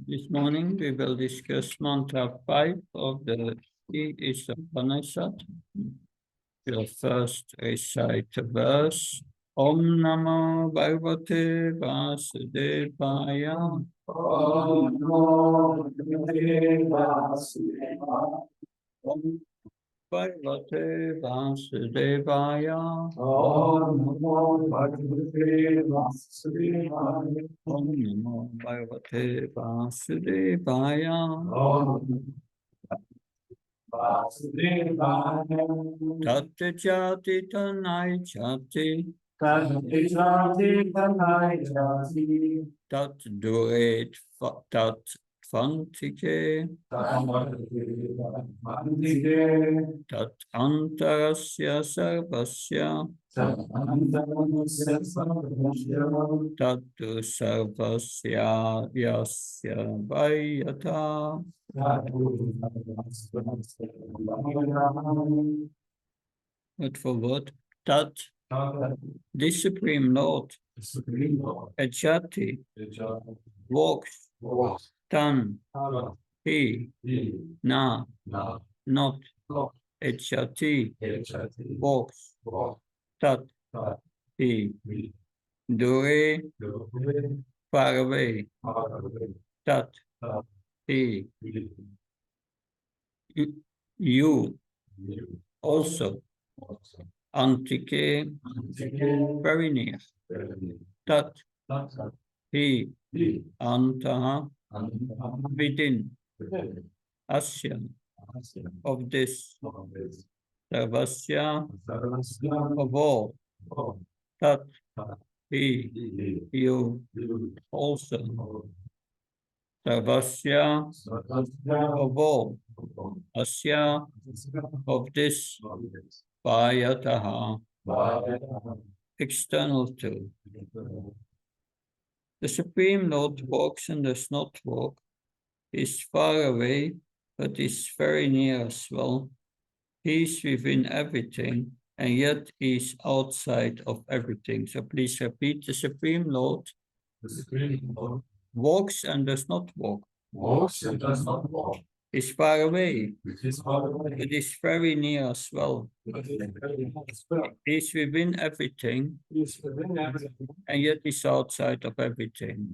This morning we will discuss mantra 5 of the Isopanisad. We'll first recite the verse Om Namo Bhagavate Vasudevaya. Om Namo Bhagavate Vasudevaya. Bhagavate Vasudevaya. Om Namo Bhagavate Vasudevaya. Om Namo Bhagavate Vasudevaya. Om Vasudevaya. Tat Jati Tanai Jati. Tat Jati Tanai Jati. Tat Duret Tat Fantike. Tat Fantike. Tat Antarasya Sarvasya. Tat Antarasya Sarvasya. Tat Sarvasya Yasya Vayata. Word for word. Tat, the Supreme Lord, Ajati, walks, Tan, he, na, not, Ajati, walks, Tat, he, Dure, far away, Tat, he, you, also, Antike, very near, Tat, he, Anta, within, Asya, of this, Sarvasya, of all, Tat, he, you, also, Sarvasya, of all, Asya, of this, Vayataha, external to. The Supreme Lord walks and does not walk, is far away, but is very near as well. He is within everything, and yet he is outside of everything. So please repeat, the Supreme Lord walks and does not walk. Is far away. It is very near as well. He is within everything, and yet is outside of everything.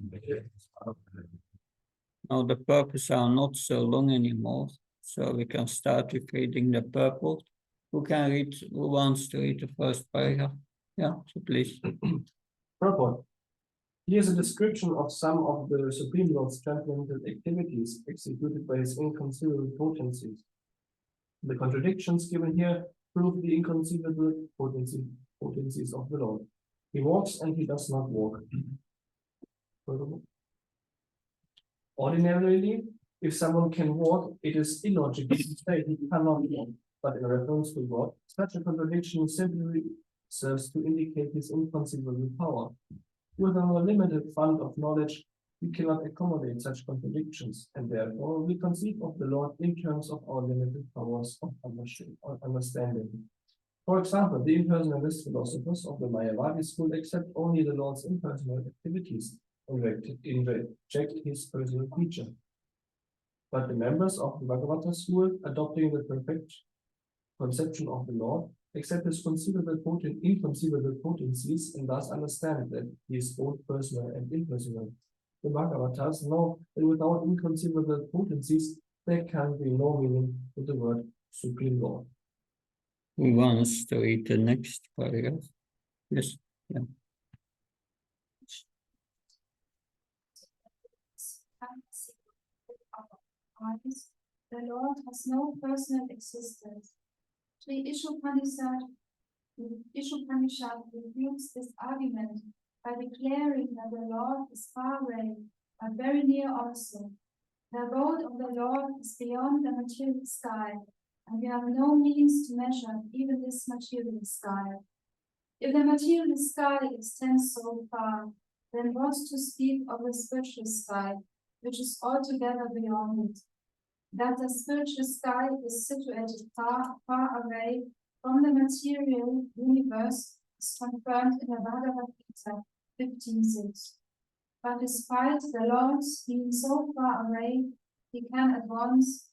Now the purposes are not so long anymore, so we can start with reading the purport. Who wants to read the first paragraph? Yeah, so please. Purport. Here's a description of some of the Supreme Lord's transcendental activities executed by his inconceivable potencies. The contradictions given here prove the inconceivable potencies of the Lord. He walks and he does not walk. Ordinarily, if someone can walk, it is illogical to say he cannot walk. But in reference to God, such a contradiction simply serves to indicate his inconceivable power. With our limited fund of knowledge, we cannot accommodate such contradictions, and therefore we conceive of the Lord in terms of our limited powers of understanding. For example, the impersonalist philosophers of the Mayavadi school accept only the Lord's impersonal activities and reject his personal feature. But the members of the Bhagavata school, adopting the perfect conception of the Lord, accept his inconceivable potencies and thus understand that he is both personal and impersonal. The Bhagavatas know that without inconceivable potencies, there can be no meaning to the word Supreme Lord. Who wants to read the next paragraph? Yes. Yeah. The Lord has no personal existence. The Isopanisad refutes this argument by declaring that the Lord is far away, but very near also. The abode of the Lord is beyond the material sky, and we have no means to measure even this material sky. If the material sky extends so far, then what to speak of the spiritual sky, which is altogether beyond it? That the spiritual sky is situated far, far away from the material universe is confirmed in the Bhagavad Gita 15:6. But despite the Lord's being so far away, he can at once,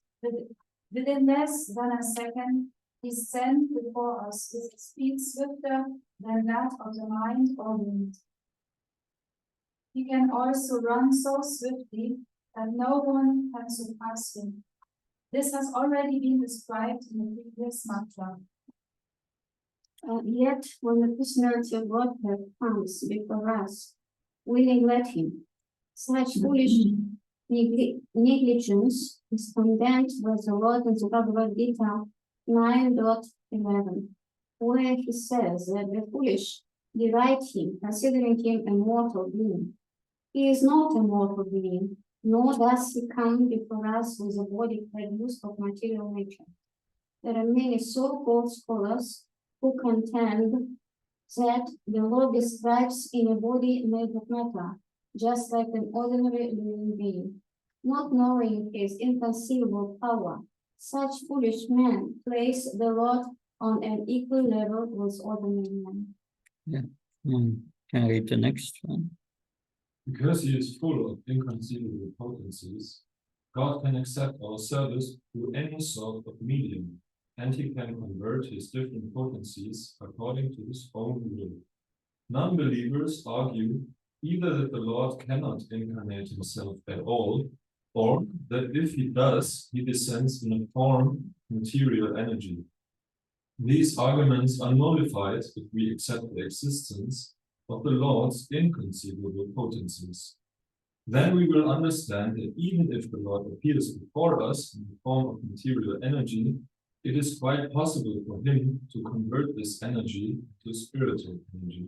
within less than a second, descend before us with speed swifter than that of the mind or wind. He can also run so swiftly that no one can surpass him. This has already been described in the previous mantra. Yet, when the personality of Godhead comes before us, we neglect him. Such foolish negligence is condemned by the Lord in the Bhagavad Gita 9.11, where he says that the foolish deride him, considering him a mortal being. He is not a mortal being, nor does he come before us with a body produced of material nature. There are many so-called scholars who contend that the Lord describes in a body made of matter, just like an ordinary living being. Not knowing his inconceivable power, such foolish men place the Lord on an equal level with ordinary men. Can I read the next one? Because he is full of inconceivable potencies, God can accept our service through any sort of medium, and he can convert his different potencies according to his own will. Non-believers argue either that the Lord cannot incarnate himself at all, or that if he does, he descends in a form, material energy. These arguments are nullified if we accept the existence of the Lord's inconceivable potencies. Then we will understand that even if the Lord appears before us in the form of material energy, it is quite possible for him to convert this energy to spiritual energy.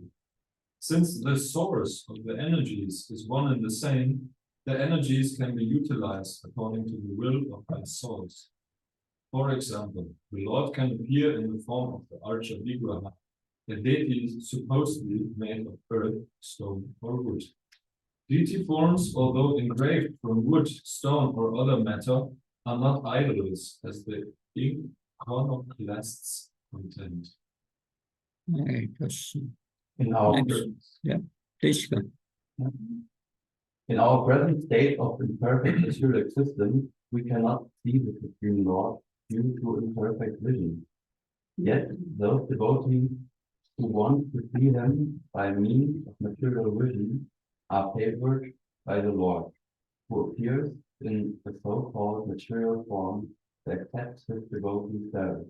Since the source of the energies is one and the same, the energies can be utilized according to the will of that source. For example, the Lord can appear in the form of the Archa Vigraha, a deity supposedly made of earth, stone, or wood. Deity forms, although engraved from wood, stone, or other matter, are not idols, as the iconoclasts contend. In our, Please go. in our present state of imperfect material existence, we cannot see the Supreme Lord due to imperfect vision. Yet, those devotees who want to see him by means of material vision are favored by the Lord, who appears in the so-called material form to accept his devotee service.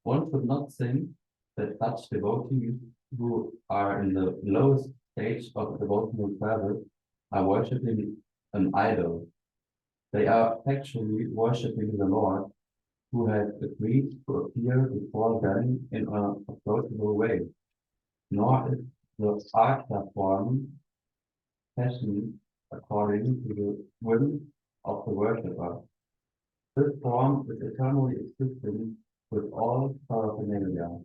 One should not think that such devotees who are in the lowest stage of devotional service are worshipping an idol. They are actually worshipping the Lord, who has agreed to appear before them in an approachable way. Nor is the Archa form fashioned according to the whim of the worshipper. This form is eternally existing with all paraphernalia.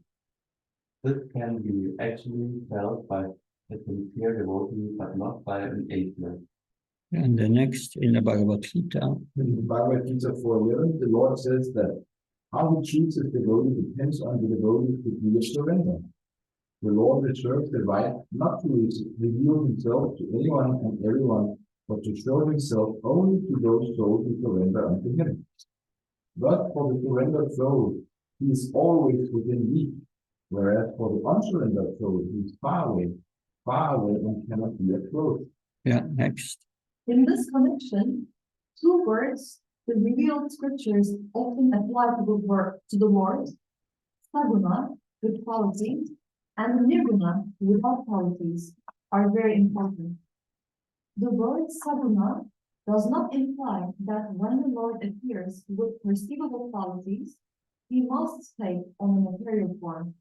This can be actually felt by a sincere devotee, but not by an atheist. And the next in the Bhagavad Gita. In the Bhagavad Gita 4:11, the Lord says that how he treats his devotee depends on the devotee's degree of surrender. The Lord reserves the right not to reveal himself to anyone and everyone, but to show himself only to those souls who surrender unto him. But for the surrendered soul, he is always within reach, whereas for the unsurrendered soul, he is far away and cannot be approached. Next. In this connection, two words the revealed scriptures often apply to the Lord, saguna, with qualities, and nirguna, without qualities, are very important. The word saguna does not imply that when the Lord appears with perceivable qualities, he must take on a material form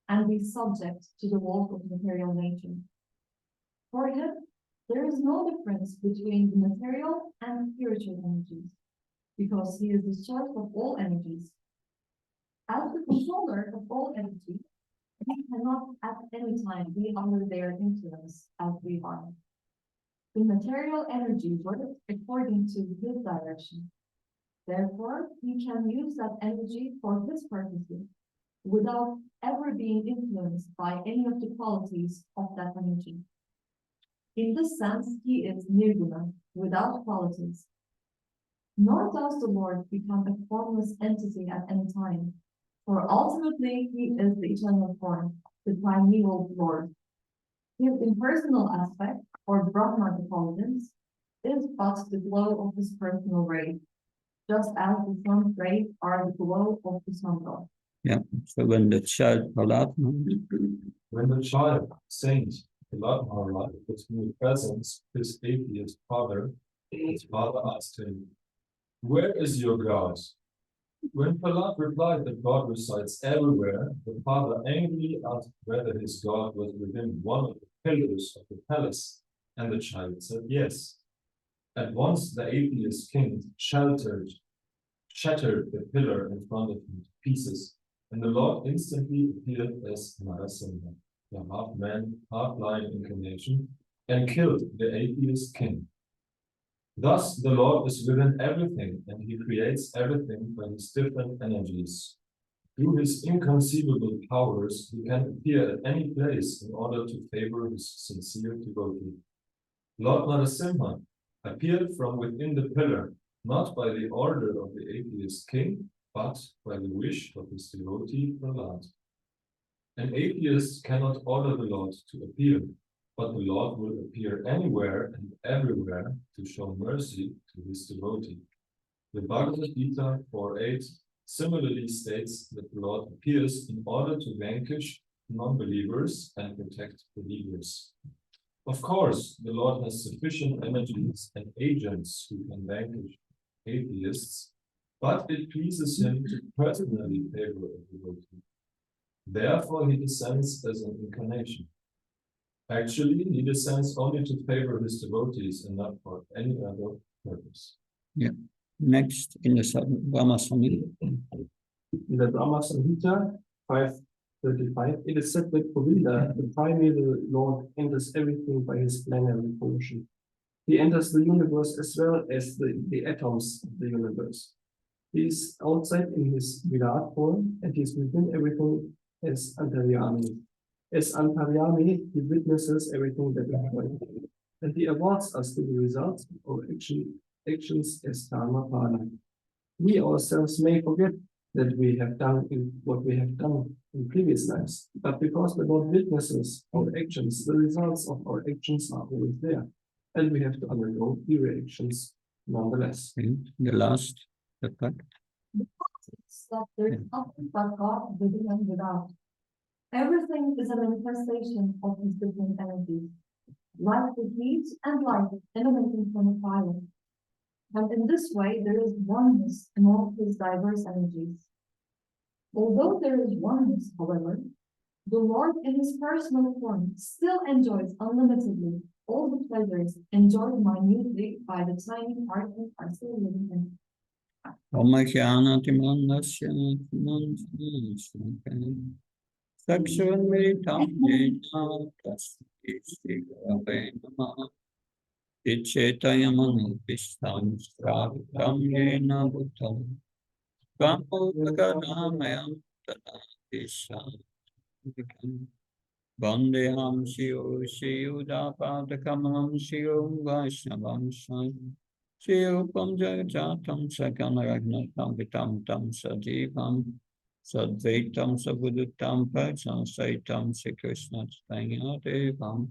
and be subject to the laws of material nature. For him, there is no difference between the material and spiritual energies, because he is the source of all energies. As the controller of all energy, he cannot at any time be under their influence as we are. The material energy works according to his direction. Therefore, he can use that energy for his purposes without ever being influenced by any of the qualities of that energy. In this sense, he is nirguna, without qualities. Nor does the Lord become a formless entity at any time, for ultimately he is the eternal form, the primeval Lord. His impersonal aspect, or Brahma effulgence, is but the glow of his personal ray, just as the sun's rays are the glow of the sun god. Yeah, so when the child Palatma, When the child, Saint Palatma, was in the presence of his atheist father, his father asked him, "Where is your God?" When Palat replied that God resides everywhere, the father angrily asked whether his God was within one of the pillars of the palace, and the child said yes. At once the atheist king shattered the pillar in front of him to pieces, and the Lord instantly appeared as Narasimha, the half-man, half-lion incarnation, and killed the atheist king. Thus, the Lord is within everything, and he creates everything by his different energies. Through his inconceivable powers, he can appear at any place in order to favor his sincere devotee. Lord Narasimha appeared from within the pillar, not by the order of the atheist king, but by the wish of his devotee Prahlad. An atheist cannot order the Lord to appear, but the Lord will appear anywhere and everywhere to show mercy to his devotee. The Bhagavad Gita 4.8 similarly states that the Lord appears in order to vanquish non-believers and protect believers. Of course, the Lord has sufficient energies and agents who can vanquish atheists, but it pleases him to personally favor a devotee. Therefore, he descends as an incarnation. Actually, he descends only to favor his devotees and not for any other purpose. yeah. Next in the Brahma Samhita, In the Brahma Samhita 535, it is said that Govinda, the primeval Lord, enters everything by his plenary function. He enters the universe as well as the atoms of the universe. He is outside in his Virat form, and he is within everything as Antaryami. As Antaryami, he witnesses everything that is going on, and he awards us to the results of our actions as Dharma Pala. We ourselves may forget that we have done what we have done in previous lives, but because the Lord witnesses our actions, the results of our actions are always there, and we have to undergo the reactions nonetheless. and the last, the fact. The fact is that there is nothing but God within and without. Everything is a manifestation of his different energies, like the heat and light emanating from a fire. And in this way, there is oneness in all his diverse energies. Although there is oneness, however, the Lord in his personal form still enjoys unlimitedly all the pleasures enjoyed minutely by the tiny part and parcel living in. Omajnanatimandasya Sakshurmritam Jena Tasthi Grave Namah Ichetayamanopistam Stravitam Jena Bhutam Brahmopagadhamayam Tadadisham Bandeham Shio Shiyudapadakamalam Shio Vaishnavam Shai Shirupam Jagajatam Sakanaragnatam Vitam Tam Sajivam Sadvaitam Sabudutam Pajam Saitam Sri Krishna Chaitanya Devam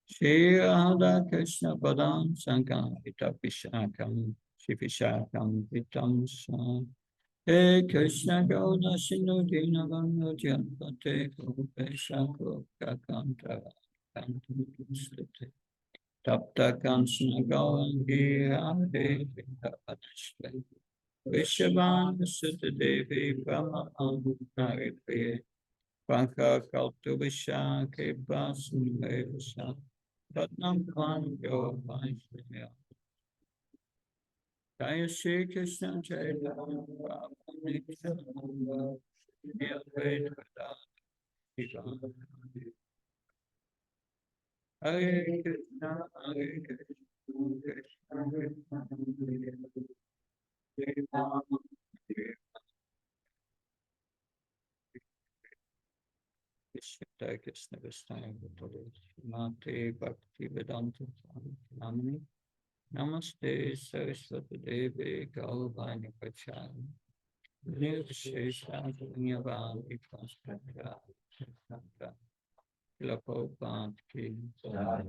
Shri Radha Krishna Padam Sankavita Pishakam Shri Pishakam Vitam Sa He Krishna Gauna Sindhu Dinavana Jyapate Kupesha Kakantara Kantam Slite Tapta Kansana Gaurangi Radhe Vindavadashve Vishavan Sutta Devi Brahma Haripriye Panka Kaltu Visha Kripa Sundhe Visha Tatnam Kvanjo Vaishya Jaya Shri Krishna Chaitanya Prabhu Nityananda Shri Advaita Vedanta Hare Krishna Hare Krishna Krishna Krishna Hare Rama Hare Rama Krishna Hare Krishna Krishna Mate Bhakti Vedanta Namini Namaste Saraswati Devi Gaurvani Pachani Nirshesha Punyavani Paspatra Kila Prabhupada Ki Jai.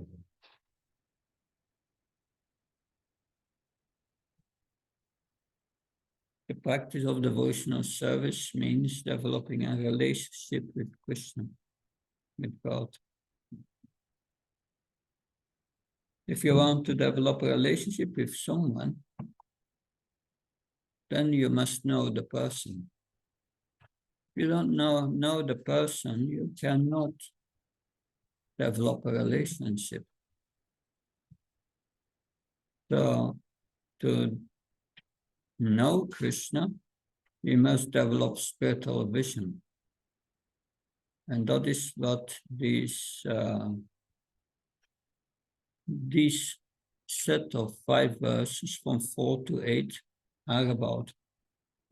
The practice of devotional service means developing a relationship with Krishna, with God. If you want to develop a relationship with someone, then you must know the person. If you don't know the person, you cannot develop a relationship. So, to know Krishna, we must develop spiritual vision. And that is what these set of 5 verses from 4 to 8 are about.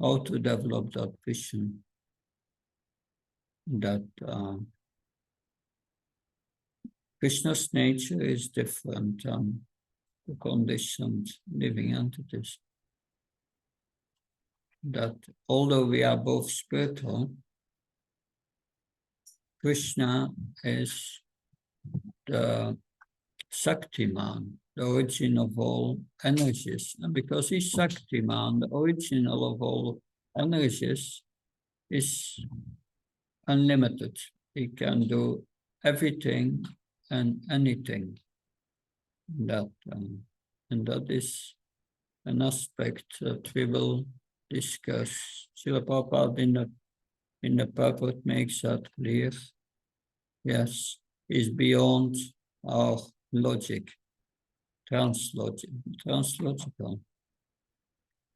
How to develop that vision, that Krishna's nature is different than the conditioned living entities. That although we are both spiritual, Krishna is the Shaktiman, the origin of all energies. And because he's Shaktiman, the original of all energies, is unlimited. He can do everything and anything. That and that is an aspect that we will discuss. Srila Prabhupada in the purport makes that clear. Yes, is beyond our logic, translogical.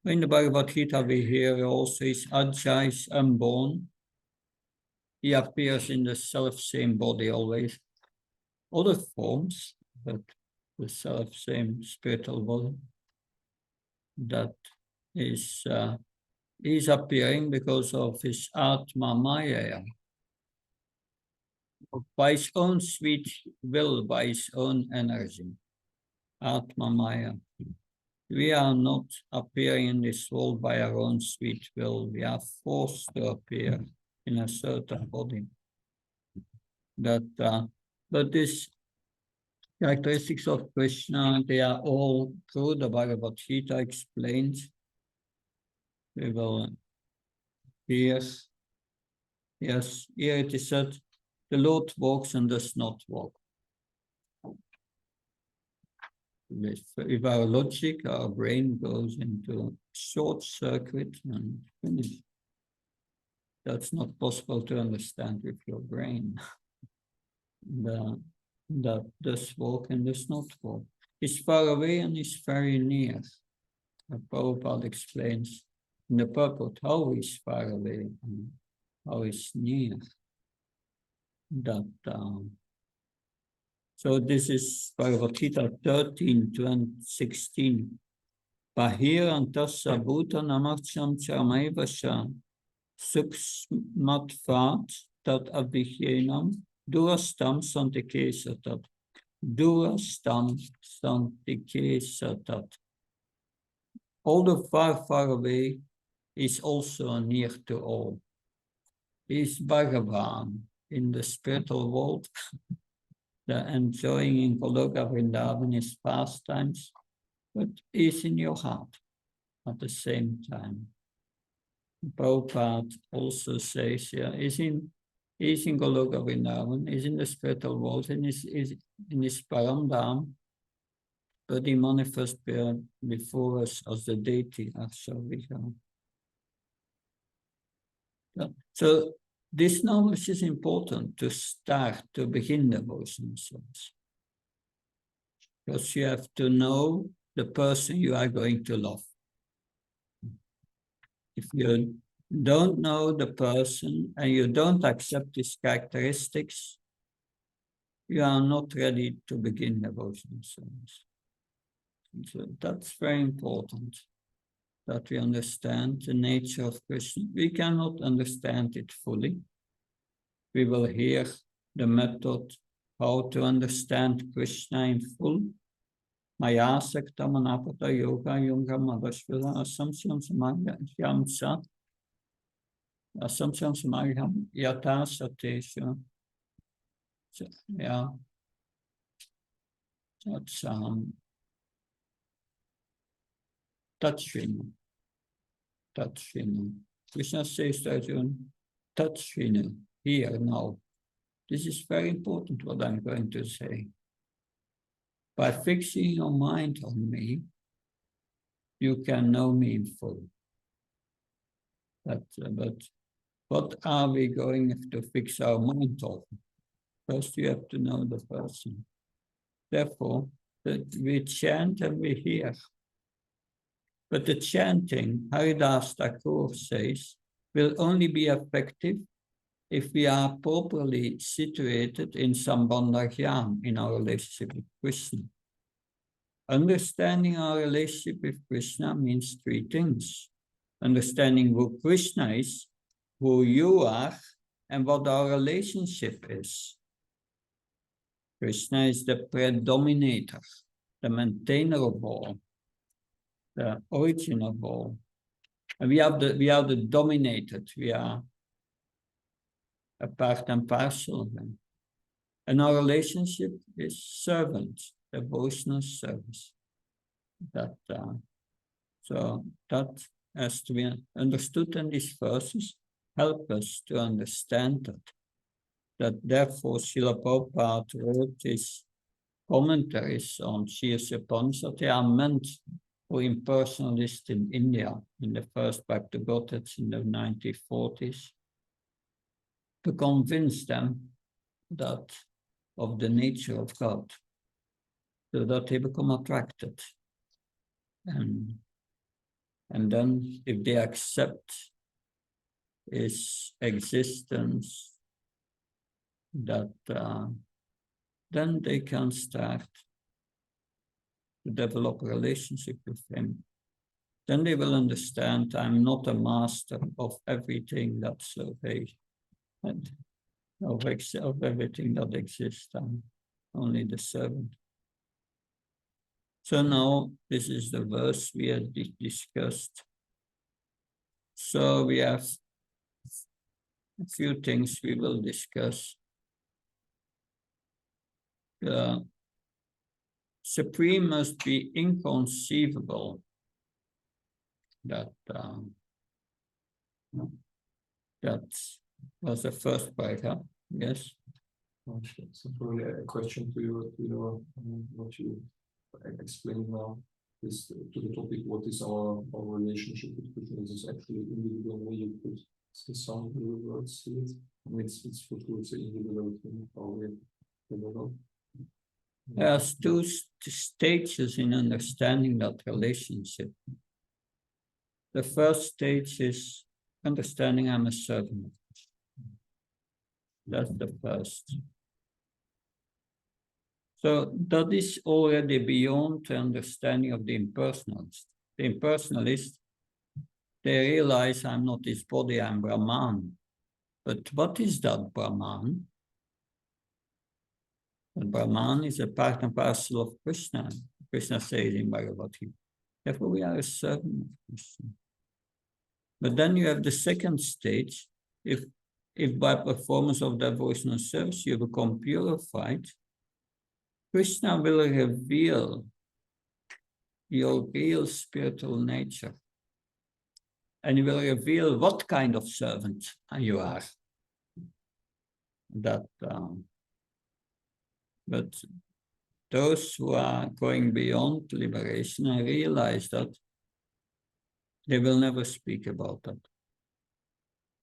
In the Bhagavad Gita we hear also is Ajja is unborn. He appears in the self-same body always. Other forms, but the self-same spiritual body. That is appearing because of his Atma Maya. By his own sweet will, by his own energy. Atma Maya. We are not appearing in this world by our own sweet will. We are forced to appear in a certain body. But these characteristics of Krishna, they are all through the Bhagavad Gita explained. We will hear. Yes, here it is said, the Lord walks and does not walk. If our logic, our brain goes into short circuit and finish. That's not possible to understand with your brain. That does walk and does not walk. Is far away and is very near. Prabhupada explains in the purport how is far away and how is near. So this is Bhagavad Gita 13 to 16. Pahirantasa bhuta namarcham charmaivasha suksmatvat tat abhikyenam durastam santike satat. Durastam santike satat. Although far away is also near to all. Is Bhagavan in the spiritual world, the enjoying in Goloka Vrindavan his pastimes, but is in your heart at the same time. Prabhupada also says here, is in Goloka Vrindavan, is in the spiritual world, and is in his Paramdham, but he manifests before us as the deity, Akshavika. So this knowledge is important to start, to begin devotional service. Because you have to know the person you are going to love. If you don't know the person and you don't accept his characteristics, you are not ready to begin devotional service. So that's very important, that we understand the nature of Krishna. We cannot understand it fully. We will hear the method how to understand Krishna in full. Maya Sakta Manapata Yoga Yoga Madhashvila Assumption Samahyamsa Assumption Samahyam Yata Satesha. Yeah, that's Tatshvina. Tatshvina. Krishna says to Arjuna, Tatshvina, here now. This is very important what I'm going to say. By fixing your mind on me, you can know me in full. But what are we going to fix our mind on? First, you have to know the person. Therefore, we chant and we hear. But the chanting, Haridas Thakur says, will only be effective if we are properly situated in Sambandha Jnana, in our relationship with Krishna. Understanding our relationship with Krishna means three things. Understanding who Krishna is, who you are, and what our relationship is. Krishna is the predominator, the maintainer of all, the origin of all. And we are the dominated, we are a part and parcel of him. And our relationship is servant, devotional service. So that has to be understood, and these verses help us to understand that therefore Srila Prabhupada wrote his commentaries on Isopanisad. They are meant for impersonalists in India in the first Bhakti Gothets in the 1940s, to convince them that of the nature of God, so that they become attracted. And then if they accept his existence, that then they can start to develop a relationship with him. Then they will understand I'm not a master of everything that's okay, and of everything that exists. I'm only the servant. So now this is the verse we had discussed. So we have a few things we will discuss. The Supreme must be inconceivable. That was the first paragraph. Yes. So probably a question to you, what you explain now is to the topic, what is our relationship with Krishna? Is this actually individual way you put some words to it? I mean, it's for sure it's an individual thing, how we develop. There's two stages in understanding that relationship. The first stage is understanding I'm a servant. That's the first. So that is already beyond the understanding of the impersonalist. The impersonalist, they realize I'm not this body, I'm Brahman. But what is that Brahman? The Brahman is a part and parcel of Krishna. Krishna says in Bhagavad Gita. Therefore, we are a servant of Krishna. But then you have the second stage. If by performance of devotional service you become purified, Krishna will reveal your real spiritual nature. And he will reveal what kind of servant you are. But those who are going beyond liberation and realize that, they will never speak about that.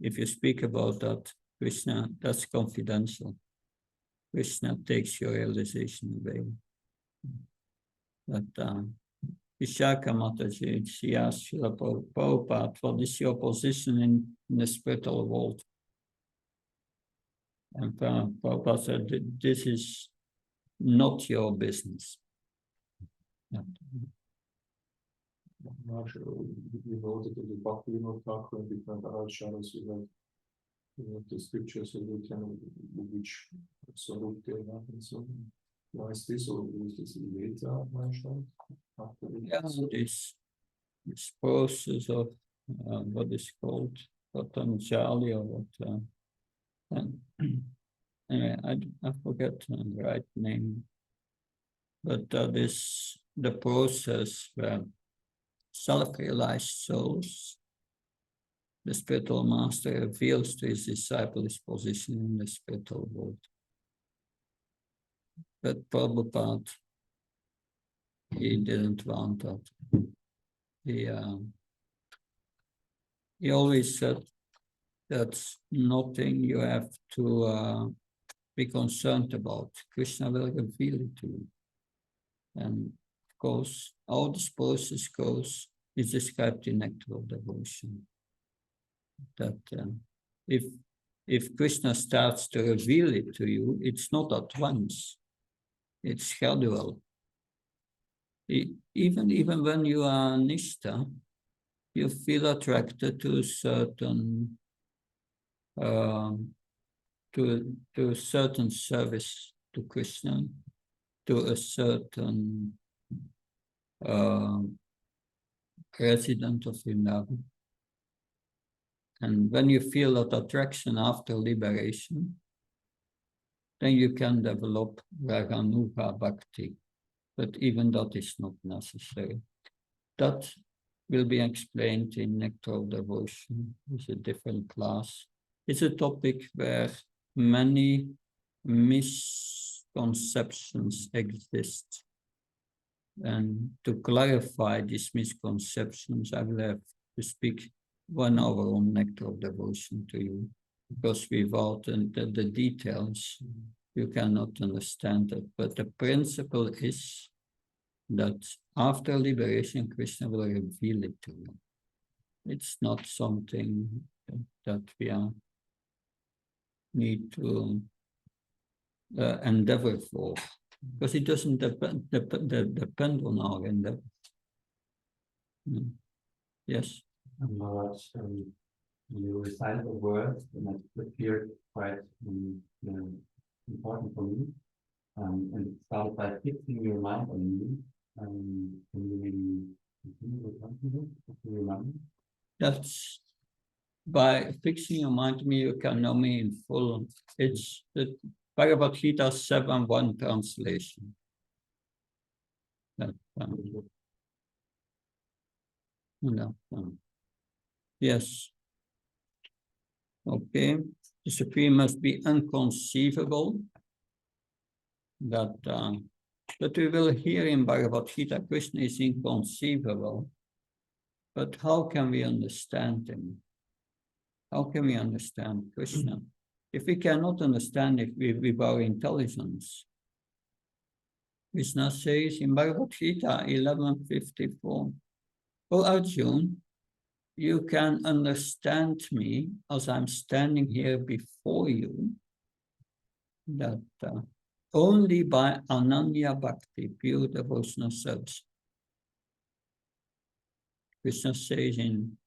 If you speak about that, Krishna, that's confidential. Krishna takes your realization away. But Vishaka Mataji, she asked Srila Prabhupada, what is your position in the spiritual world? And Prabhupada said, this is not your business. We know that the Bhakti Thakur and different acharyas, we have the scriptures of the canon, which absolute they have and so on. Why is this, or is this later mentioned? After the Yeah, this process of what is called Patanjali or what, and anyway, I forget the right name, but that is the process where self-realized souls, the spiritual master reveals to his disciple his position in the spiritual world. But Prabhupada, he didn't want that. He always said that's nothing you have to be concerned about. Krishna will reveal it to you. And of course, how this process goes is described in Nectar of Devotion. That if Krishna starts to reveal it to you, it's not at once. It's gradual. Even when you are Nishta, you feel attracted to a certain to a certain service to Krishna, to a certain resident of Vrindavan. And when you feel that attraction after liberation, then you can develop Raganuga Bhakti. But even that is not necessary. That will be explained in Nectar of Devotion. It's a different class. It's a topic where many misconceptions exist. And to clarify these misconceptions, I will have to speak 1 hour on Nectar of Devotion to you, because without the details, you cannot understand it. But the principle is that after liberation, Krishna will reveal it to you. It's not something that we need to endeavor for, because it doesn't depend on our endeavor. Yes. Maharaj, you recited a word and it appeared quite important for me. And it started by fixing your mind on me. Can you maybe continue with something? If you remember? That's by fixing your mind to me, you can know me in full. It's the Bhagavad Gita 7.1 translation. That, yes. Okay. The Supreme must be inconceivable. That but we will hear in Bhagavad Gita, Krishna is inconceivable. But how can we understand him? How can we understand Krishna? If we cannot understand it with our intelligence, Krishna says in Bhagavad Gita 11:54, "O Arjuna, you can understand me as I'm standing here before you, that only by Ananya Bhakti, pure devotional service." Krishna says in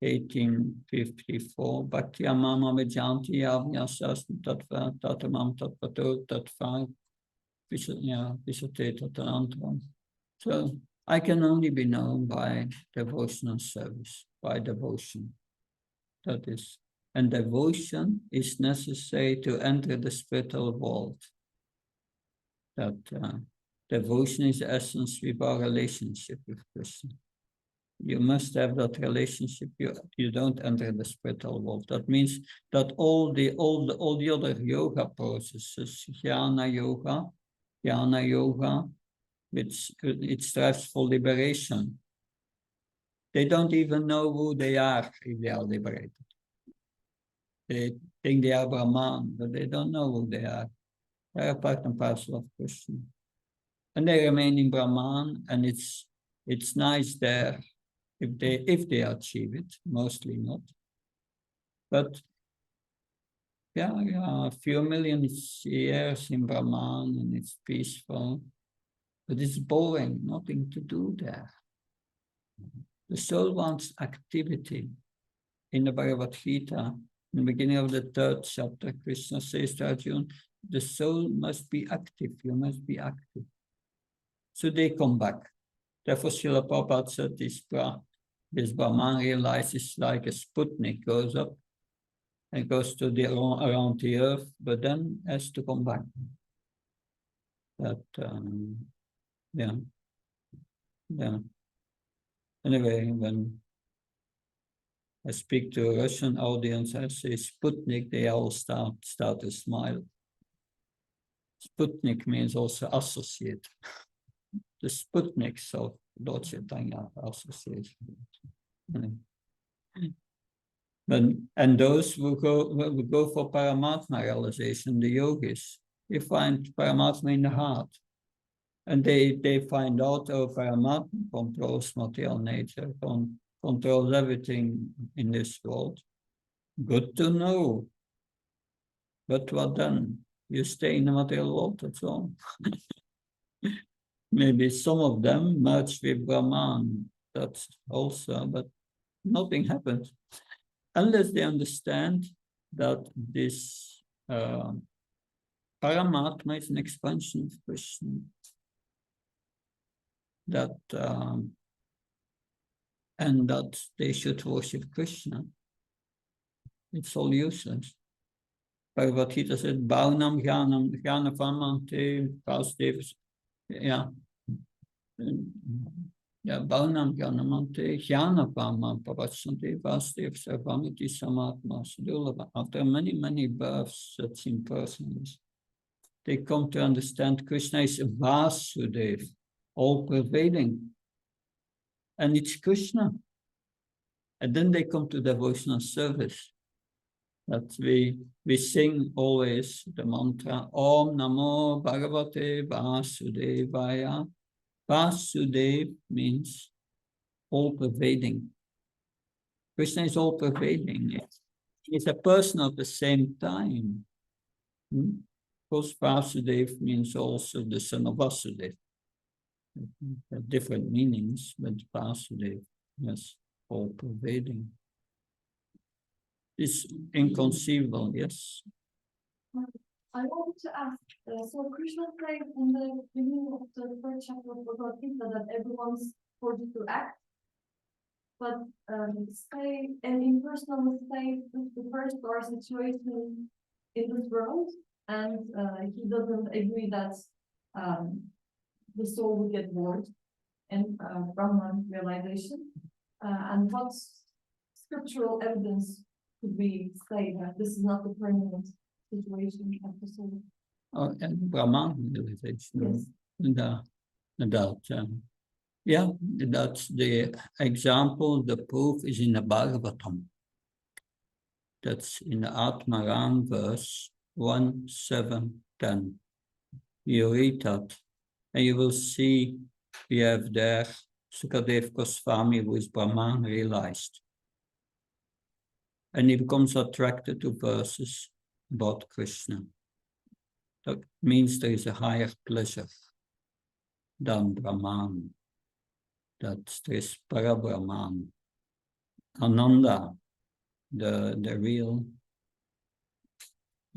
18:54, "Bhakti amama vijanti avnyasas tattva tatamam tattvato tattva visate tatanantram." So I can only be known by devotional service, by devotion. That is, and devotion is necessary to enter the spiritual world. That devotion is the essence with our relationship with Krishna. You must have that relationship. You don't enter the spiritual world. That means that all the other yoga processes, jnana yoga, which it strives for liberation. They don't even know who they are if they are liberated. They think they are Brahman, but they don't know who they are. They are part and parcel of Krishna. And they remain in Brahman, and it's nice there if they achieve it, mostly not. But yeah, a few million years in Brahman, and it's peaceful. But it's boring, nothing to do there. The soul wants activity. In the Bhagavad Gita, In the beginning of the 3rd chapter, Krishna says to Arjuna, the soul must be active, you must be active. So they come back. Therefore, Srila Prabhupada said this Brahman realizes like a Sputnik, goes up and goes to around the earth, but then has to come back. That, yeah. Anyway, when I speak to a Russian audience, I say Sputnik, they all start to smile. Sputnik means also associate. The Sputniks of Lord Chaitanya association. And those who go for Paramatma realization, the yogis, they find Paramatma in the heart. And they find out, oh, Paramatma controls material nature, controls everything in this world. Good to know. But what then? You stay in the material world, that's all. Maybe some of them merge with Brahman, that's also, but nothing happens. Unless they understand that this Paramatma is an expansion of Krishna. And that they should worship Krishna. It's all useless. Bhagavad Gita said, Bhavanam Jnana Pramante Vasudev. Yeah. Yeah, Bhavanam Jnanamante Jnana Pramam Pavachante Vasudev Sarvamiti Samatma Sudulava. After many births, that's impersonalists, they come to understand Krishna is Vasudev, all-pervading. And it's Krishna. And then they come to devotional service. That we sing always the mantra Om Namo Bhagavate Vasudevaya. Vasudev means all-pervading. Krishna is all-pervading. He's a person of the same time. Of course, Vasudev means also the son of Vasudeva. Different meanings, but Vasudev, yes, all-pervading. It's inconceivable, yes. I want to ask, so Krishna said in the beginning of the 3rd chapter of Bhagavad Gita that everyone's forced to act, but say an impersonal state refers to our situation in this world, and he doesn't agree that the soul will get bored in Brahman realization. And what scriptural evidence could we say that this is not the permanent situation of the soul? And Brahman realization. Yes. Yeah, that's the example. The proof is in the Bhagavatam. That's in the Atmaram verse 1, 7, 10. You read that, and you will see we have there Sukadev Goswami, who is Brahman realized. And he becomes attracted to verses about Krishna. That means there is a higher pleasure than Brahman. That there is Parabrahman. Ananda, the real.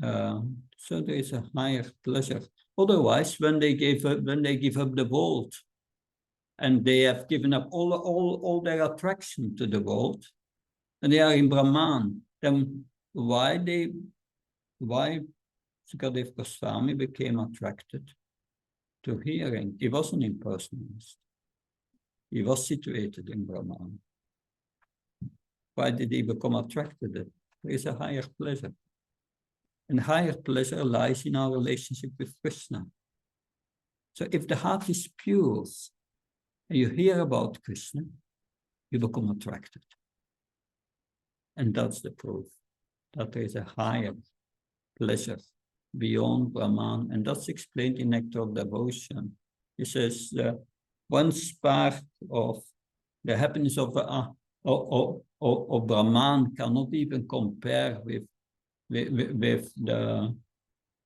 So there is a higher pleasure. Otherwise, when they give up the world, and they have given up all their attraction to the world, and they are in Brahman, then why Sukadev Goswami became attracted to hearing? He was an impersonalist. He was situated in Brahman. Why did he become attracted? There is a higher pleasure. And higher pleasure lies in our relationship with Krishna. So if the heart is pure, and you hear about Krishna, you become attracted. And that's the proof that there is a higher pleasure beyond Brahman. And that's explained in Nectar of Devotion. He says one spark of the happiness of Brahman cannot even compare with the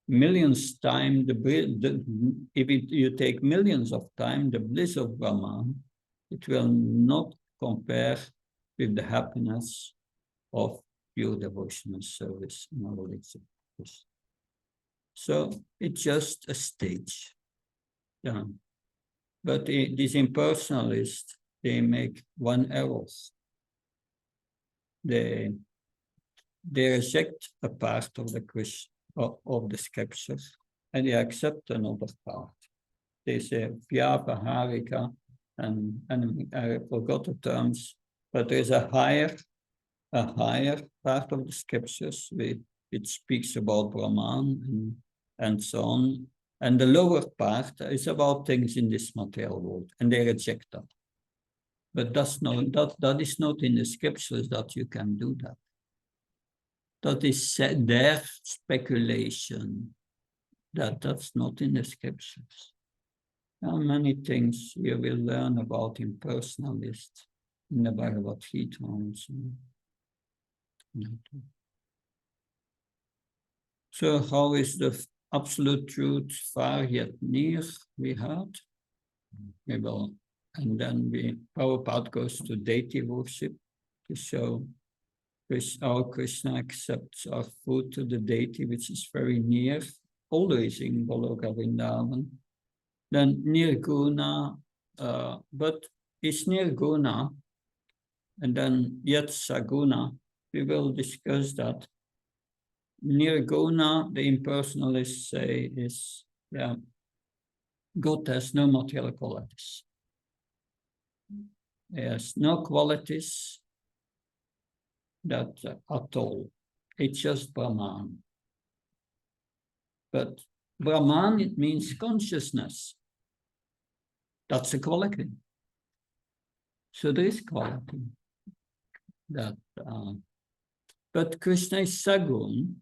millions time, if you take millions of time, the bliss of Brahman, it will not compare with the happiness of pure devotional service in our lives. So it's just a stage. Yeah. But these impersonalists, they make one error. They reject a part of the scriptures and they accept another part. They say Vyapa Harika, and I forgot the terms, but there's a higher part of the scriptures which speaks about Brahman and so on. And the lower part is about things in this material world, and they reject that. But that is not in the scriptures that you can do that. That is their speculation. That's not in the scriptures. There are many things you will learn about impersonalists in the Bhagavad Gita and so on. So how is the absolute truth far yet near, we heard? We will, and then our path goes to deity worship to show how Krishna accepts our food to the deity, which is very near, always in Goloka Vrindavan. Then Nirguna, but it's Nirguna, and then yet Saguna. We will discuss that. Nirguna, the impersonalists say, is God has no material qualities. He has no qualities that at all. It's just Brahman. But Brahman, it means consciousness. That's a quality. So there is quality. But Krishna is Sagun.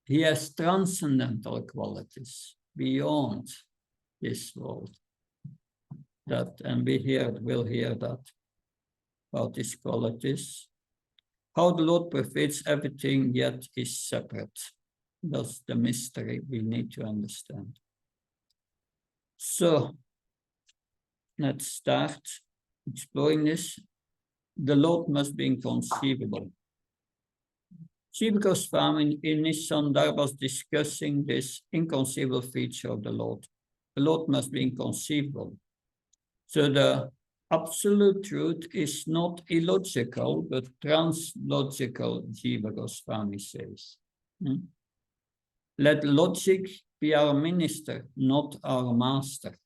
He has transcendental qualities beyond this world. And we'll hear that about his qualities. How the Lord pervades everything yet is separate. That's the mystery we need to understand. So let's start exploring this. The Lord must be inconceivable. Jiva Goswami in his Sandarbha was discussing this inconceivable feature of the Lord. The Lord must be inconceivable. So the absolute truth is not illogical, but translogical, Jiva Goswami says. Let logic be our minister, not our master.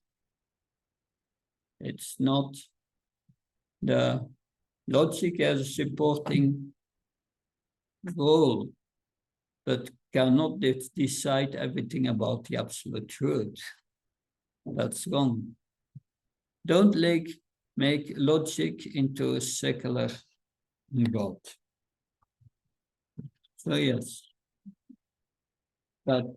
It's not the logic as a supporting role, but cannot decide everything about the absolute truth. That's wrong. Don't make logic into a secular God. So yes, but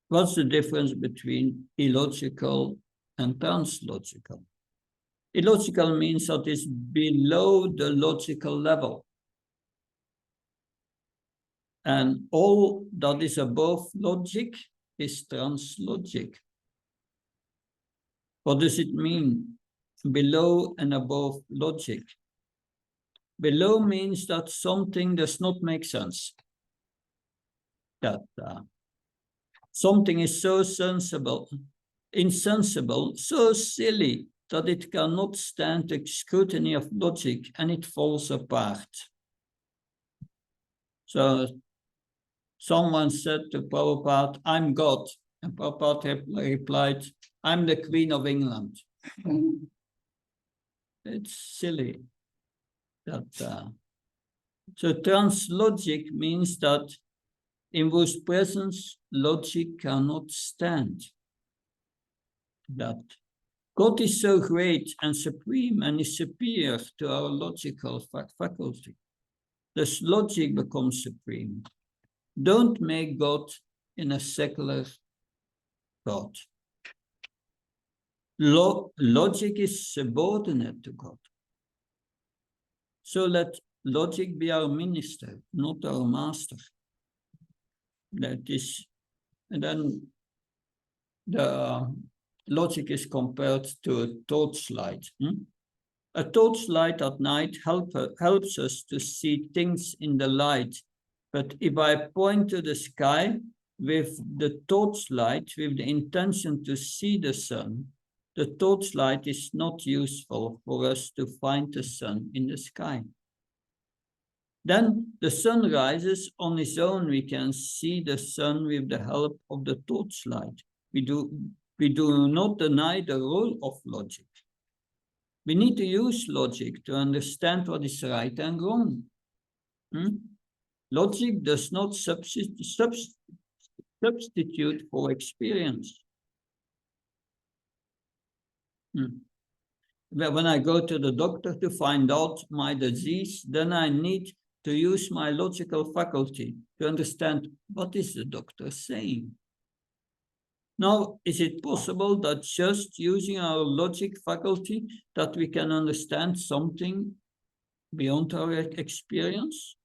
what's the difference between illogical and translogical? Illogical means that it's below the logical level. And all that is above logic is translogic. What does it mean? Below and above logic. Below means that something does not make sense. That something is so insensible, so silly that it cannot stand the scrutiny of logic and it falls apart. So someone said to Prabhupada, I'm God. And Prabhupada replied, I'm the Queen of England. It's silly. So translogic means that in whose presence logic cannot stand. That God is so great and supreme and is superior to our logical faculty. Thus logic becomes supreme. Don't make God in a secular God. Logic is subordinate to God. So let logic be our minister, not our master. That is, and then the logic is compared to a torchlight. A torchlight at night helps us to see things in the light. But if I point to the sky with the torchlight, with the intention to see the sun, the torchlight is not useful for us to find the sun in the sky. Then the sun rises on its own. We can see the sun with the help of the torchlight. We do not deny the role of logic. We need to use logic to understand what is right and wrong. Logic does not substitute for experience. When I go to the doctor to find out my disease, then I need to use my logical faculty to understand what is the doctor saying. Now, is it possible that just using our logic faculty that we can understand something beyond our experience?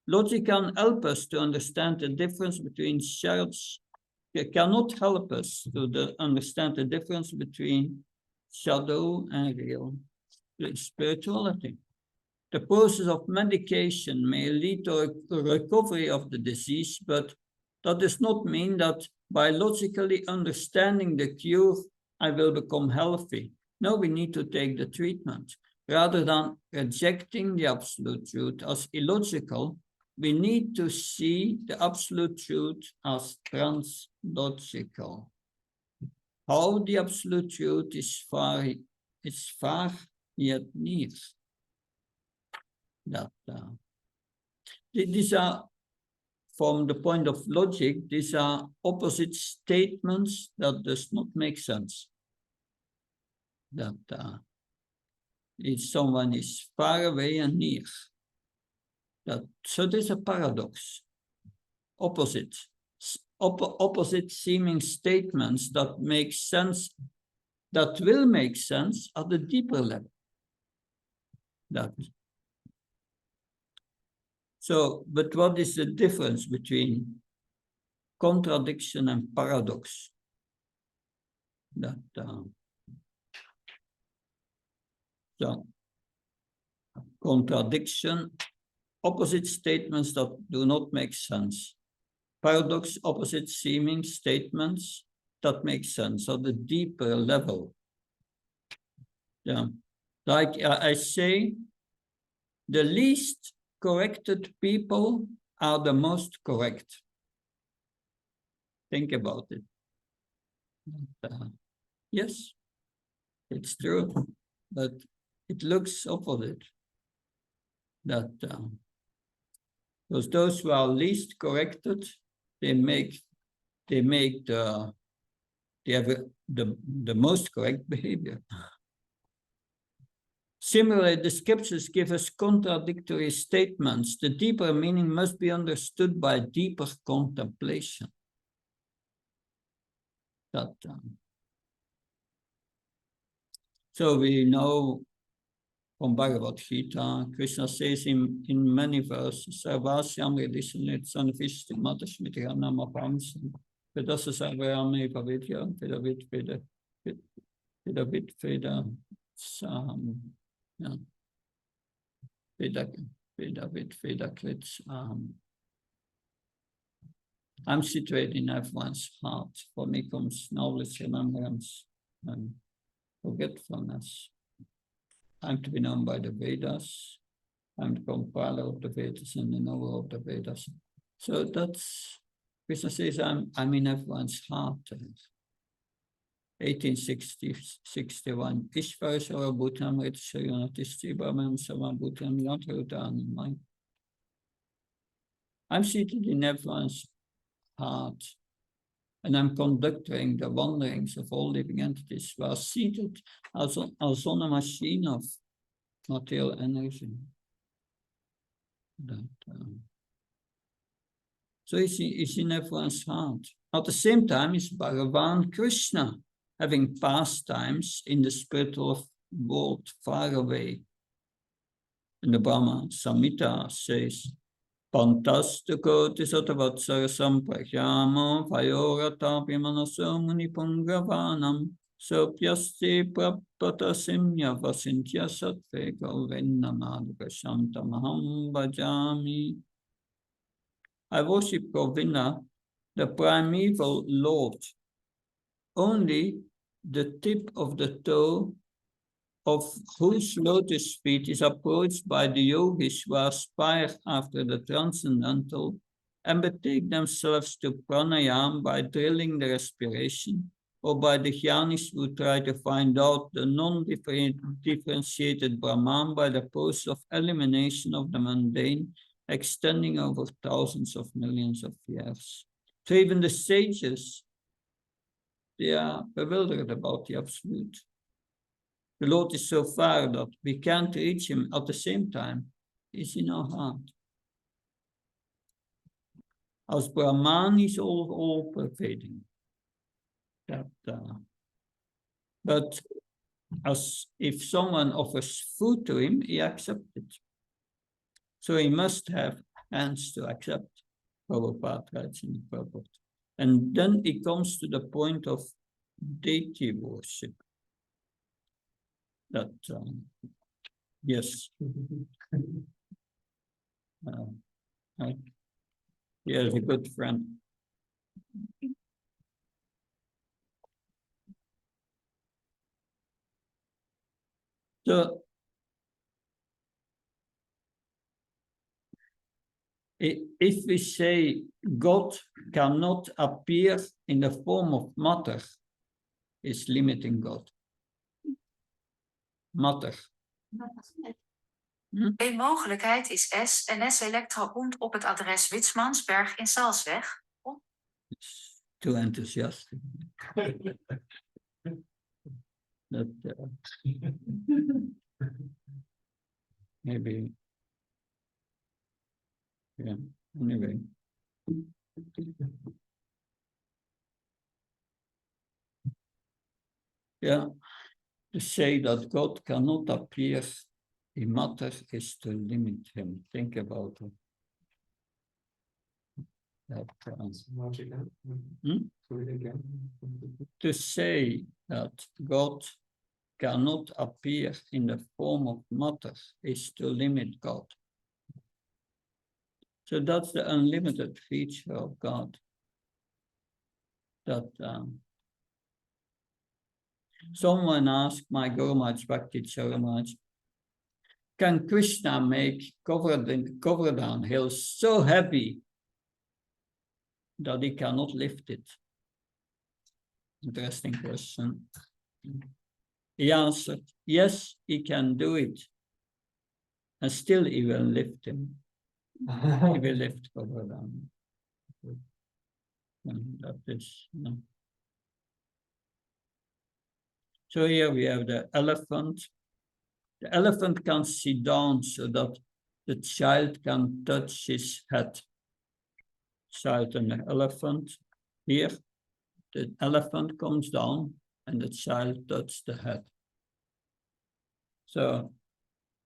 Logic can help us to understand the difference between shadows. It cannot help us to understand the difference between shadow and real spirituality. The process of medication may lead to a recovery of the disease, but that does not mean that by logically understanding the cure, I will become healthy. No, we need to take the treatment. Rather than rejecting the absolute truth as illogical, we need to see the absolute truth as translogical. How the absolute truth is far yet near. These are, from the point of logic, these are opposite statements that does not make sense. That if someone is far away and near. So there's a paradox. Opposite seeming statements that make sense, that will make sense at a deeper level. So, but what is the difference between contradiction and paradox? So, contradiction, opposite statements that do not make sense. Paradox, opposite seeming statements that make sense at the deeper level. Like I say, the least corrected people are the most correct. Think about it. Yes, it's true, but it looks opposite. Because those who are least corrected, they have the most correct behavior. Similarly, the scriptures give us contradictory statements. The deeper meaning must be understood by deeper contemplation. So we know from Bhagavad Gita, Krishna says in many verses, Sarvasyam Redishanet Sanvishti Matashmiti Nama Pamsam, Vedasa Sarvayame Pavidya, Vedavit Veda Sam, Vedavit Veda Krits. I'm situated in everyone's heart. For me comes knowledge, remembrance, and forgetfulness. I'm to be known by the Vedas. I'm the compiler of the Vedas and the knower of the Vedas. So that's, Krishna says, I'm in everyone's heart. 1861. Ishvara Bhutam Retshayonatisti Bhamam Sama Bhutam Yantarudanamai. I'm seated in everyone's heart, and I'm conducting the wanderings of all living entities who are seated as on a machine of material energy. So it's in everyone's heart. At the same time, it's Bhagavan Krishna having pastimes in the spiritual world far away. And the Brahma Samhita says, Pantastako tisatavatsara samprahyamo vayoratapi manaso munipungavanam So Pyasti Prapatasimya Vasintya Sattve Govindamadika Shantamaham Bhajami. I worship Govinda, the primeval Lord. Only the tip of the toe of whose lotus feet is approached by the yogis who aspire after the transcendental and betake themselves to pranayama by drilling the respiration, or by the jnanis who try to find out the non-differentiated Brahman by the process of elimination of the mundane, extending over thousands of millions of years. So even the sages, they are bewildered about the absolute. The Lord is so far that we can't reach him at the same time. He's in our heart. As Brahman is all pervading. But as if someone offers food to him, he accepts it. So he must have hands to accept. Prabhupada writes in the purport. And then he comes to the point of deity worship. That, yes. He is a good friend. So, if we say God cannot appear in the form of matter, is limiting God. Matter. Een mogelijkheid is S en S Electro und op het adres Witsmansberg in Salzweg. It's too enthusiastic. That, maybe. Yeah, anyway. Yeah, to say that God cannot appear in matter is to limit him. Think about it. To say that God cannot appear in the form of matter is to limit God. So that's the unlimited feature of God. That someone asked my Guru Maharaj, Bhakti Maharaj, can Krishna make Govardhan Hill so heavy that he cannot lift it? Interesting question. He answered, yes, he can do it. And still he will lift him. He will lift Govardhan. And that is, So here we have the elephant. The elephant can sit down so that the child can touch his head. Child and the elephant. Here, the elephant comes down and the child touches the head. So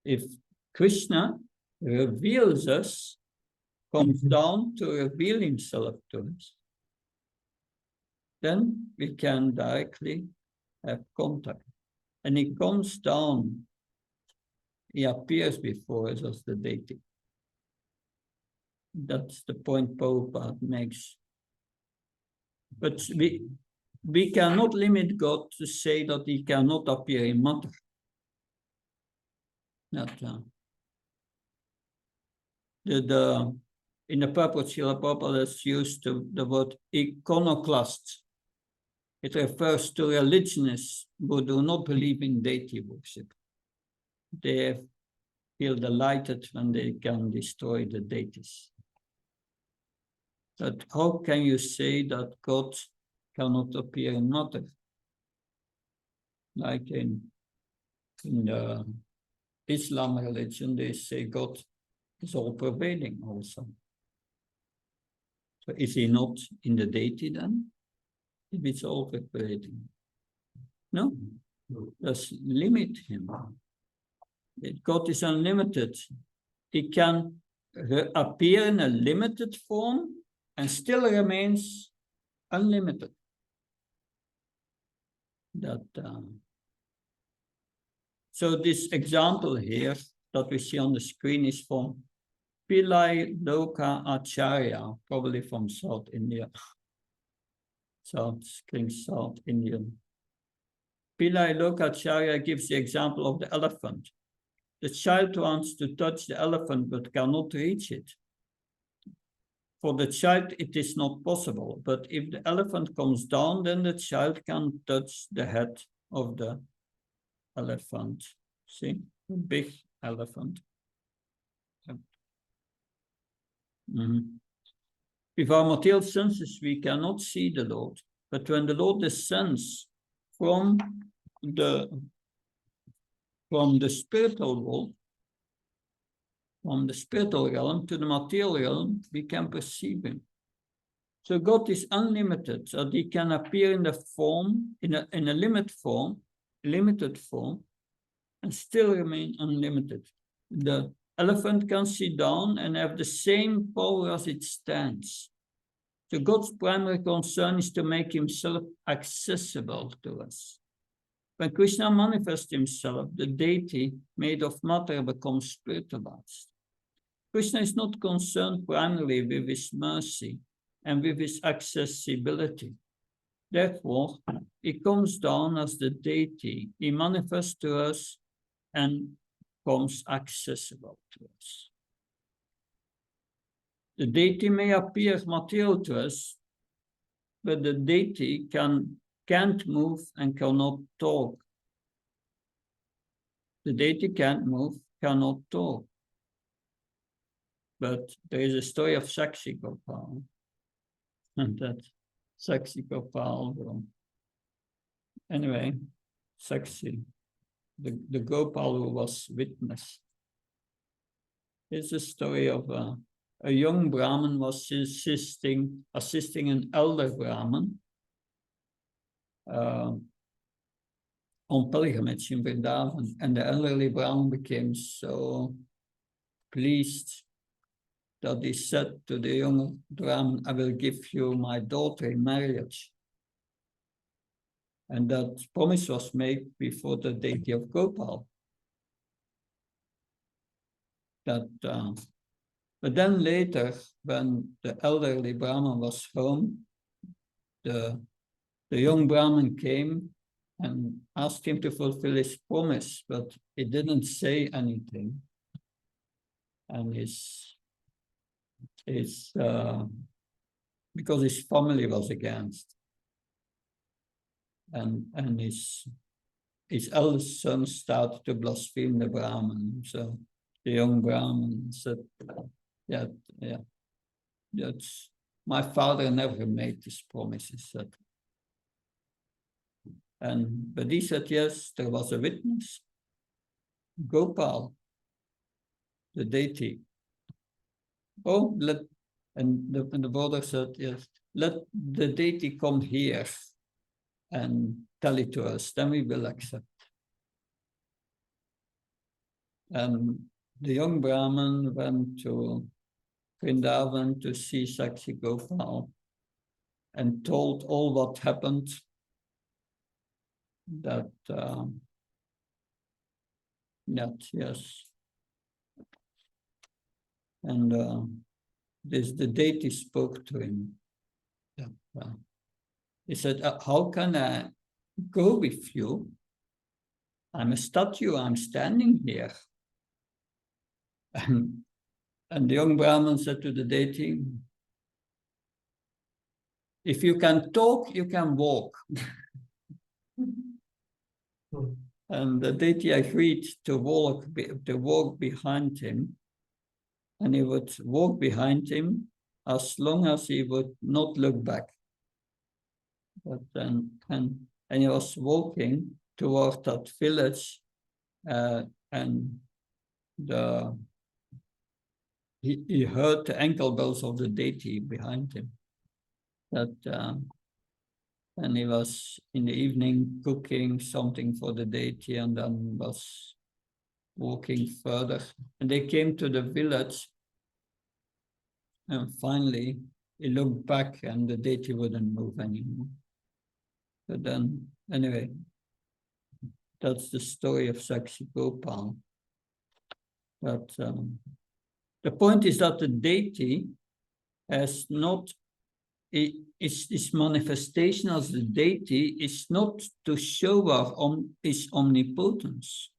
if Krishna reveals us, comes down to reveal himself to us, then we can directly have contact. And he comes down, he appears before us as the deity. That's the point Prabhupada makes. But we cannot limit God to say that he cannot appear in matter. In the purport, Srila Prabhupada has used the word iconoclast. It refers to religionists who do not believe in deity worship. They feel delighted when they can destroy the deities. But how can you say that God cannot appear in matter? Like in the Islam religion, they say God is all pervading also. So is he not in the deity then? If it's all pervading. No, let's limit him. God is unlimited. He can appear in a limited form and still remains unlimited. So this example here that we see on the screen is from Pillai Loka Acharya, probably from South India. South Indian. Pillai Loka Acharya gives the example of the elephant. The child wants to touch the elephant but cannot reach it. For the child, it is not possible, but if the elephant comes down, then the child can touch the head of the elephant. See, a big elephant. With our material senses, we cannot see the Lord, but when the Lord descends from the spiritual world, from the spiritual realm to the material realm, we can perceive him. So God is unlimited, so he can appear in the form, in a limited form, and still remain unlimited. The elephant can sit down and have the same power as it stands. So God's primary concern is to make himself accessible to us. When Krishna manifests himself, the deity made of matter becomes spiritualized. Krishna is not concerned primarily with his mercy and with his accessibility. Therefore, he comes down as the deity. He manifests to us and becomes accessible to us. The deity may appear material to us, but the deity can't move and cannot talk. The deity can't move, cannot talk. But there is a story of Sakshi Gopal, and that Sakshi Gopal, anyway, Sakshi, the Gopal who was witness. It's a story of a young Brahmin was assisting an elder Brahmin on pilgrimage in Vrindavan, and the elderly Brahmin became so pleased that he said to the young Brahmin, I will give you my daughter in marriage. And that promise was made before the deity of Gopal. But then later, when the elderly Brahmin was home, the young Brahmin came and asked him to fulfill his promise, but he didn't say anything. And because his family was against, and his eldest son started to blaspheme the Brahmin. So the young Brahmin said, yeah, that's my father never made this promise, he said. But he said, yes, there was a witness, Gopal, the deity. Oh, and the brother said, yes, let the deity come here and tell it to us, then we will accept. And the young Brahmin went to Vrindavan to see Sakshi Gopal and told all what happened, that yes. And the deity spoke to him. He said, how can I go with you? I'm a statue, I'm standing here. And the young Brahmin said to the deity, if you can talk, you can walk. And the deity agreed to walk behind him, and he would walk behind him as long as he would not look back. But then, and he was walking toward that village, and he heard the ankle bells of the deity behind him. And he was in the evening cooking something for the deity, and then was walking further. And they came to the village, and finally he looked back and the deity wouldn't move anymore. But then, anyway, That's the story of Sakshi Gopal. But the point is that the deity has not, its manifestation as the deity is not to show off his omnipotence.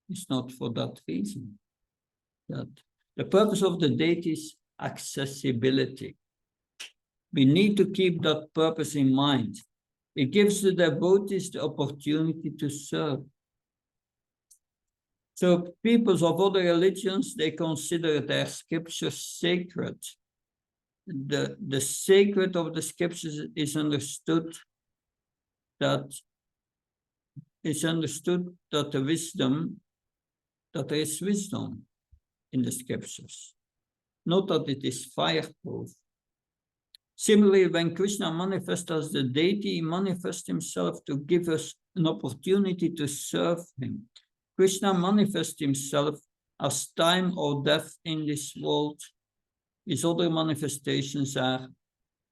It's not for that reason. That the purpose of the deity is accessibility. We need to keep that purpose in mind. It gives the devotees the opportunity to serve. So peoples of other religions, they consider their scriptures sacred. The sacred of the scriptures is understood that the wisdom, that there is wisdom in the scriptures, not that it is fireproof. Similarly, when Krishna manifests as the deity, he manifests himself to give us an opportunity to serve him. Krishna manifests himself as time or death in this world. His other manifestations are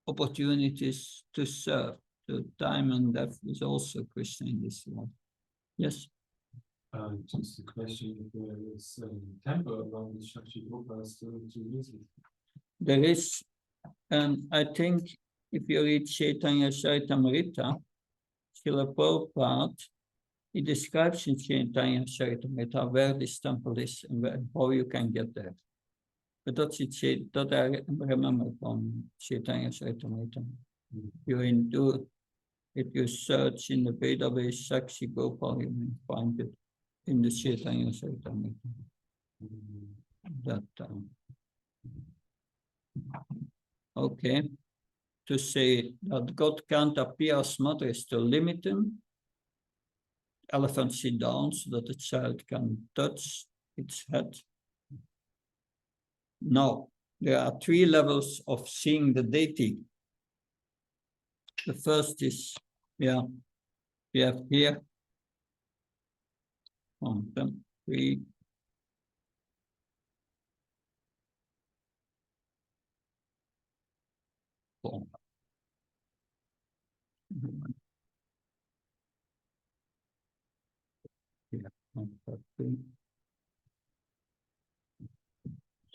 opportunities to serve. So time and death is also Krishna in this world. Yes? Just a question, if there is a temple around the Sakshi Gopal still to visit? There is, and I think if you read Chaitanya Charitamrita, Srila Prabhupada, he describes in Chaitanya Charitamrita where this temple is and how you can get there. But that's it, that I remember from Chaitanya Charitamrita. If you search in the database Sakshi Gopal, you will find it in the Chaitanya Charitamrita. Okay, to say that God can't appear as mother is to limit him. Elephant sit down so that the child can touch its head. No, there are 3 levels of seeing the deity. The first is, we have here 1, 2, 3.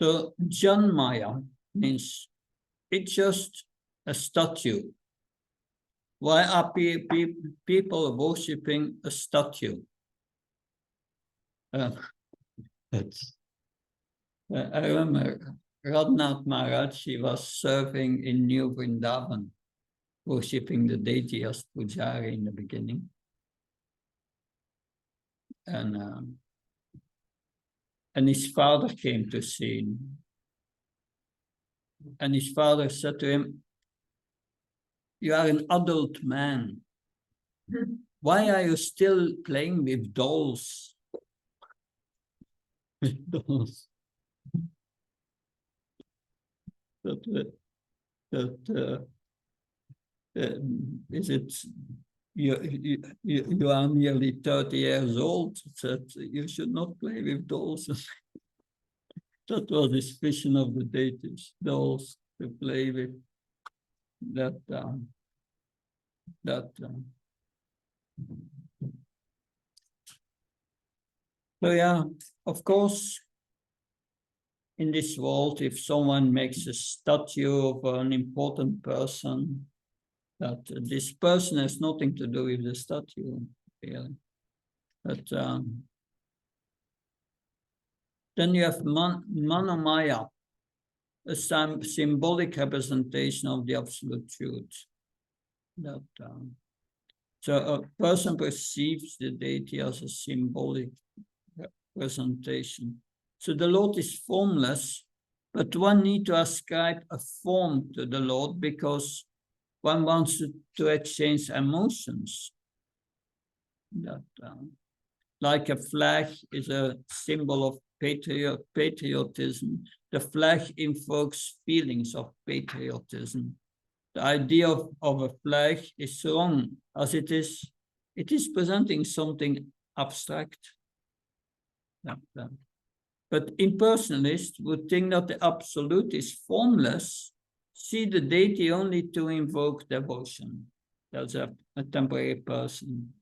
So Jan Maya means it's just a statue. Why are people worshipping a statue? I remember Radhanath Maharaj, he was serving in New Vrindavan, worshipping the deity as Pujari in the beginning. And his father came to see him. And his father said to him, "You are an adult man. Why are you still playing with dolls?" With dolls. Is it you are nearly 30 years old, that you should not play with dolls. That was his vision of the deities, dolls to play with. So yeah, of course, in this world, if someone makes a statue of an important person, that this person has nothing to do with the statue, really. But then you have Manomaya, a symbolic representation of the absolute truth. That so a person perceives the deity as a symbolic representation. So the Lord is formless, but one needs to ascribe a form to the Lord because one wants to exchange emotions. That like a flag is a symbol of patriotism. The flag invokes feelings of patriotism. The idea of a flag is wrong, as it is presenting something abstract. But impersonalists would think that the absolute is formless, see the deity only to invoke devotion. That's a temporary person.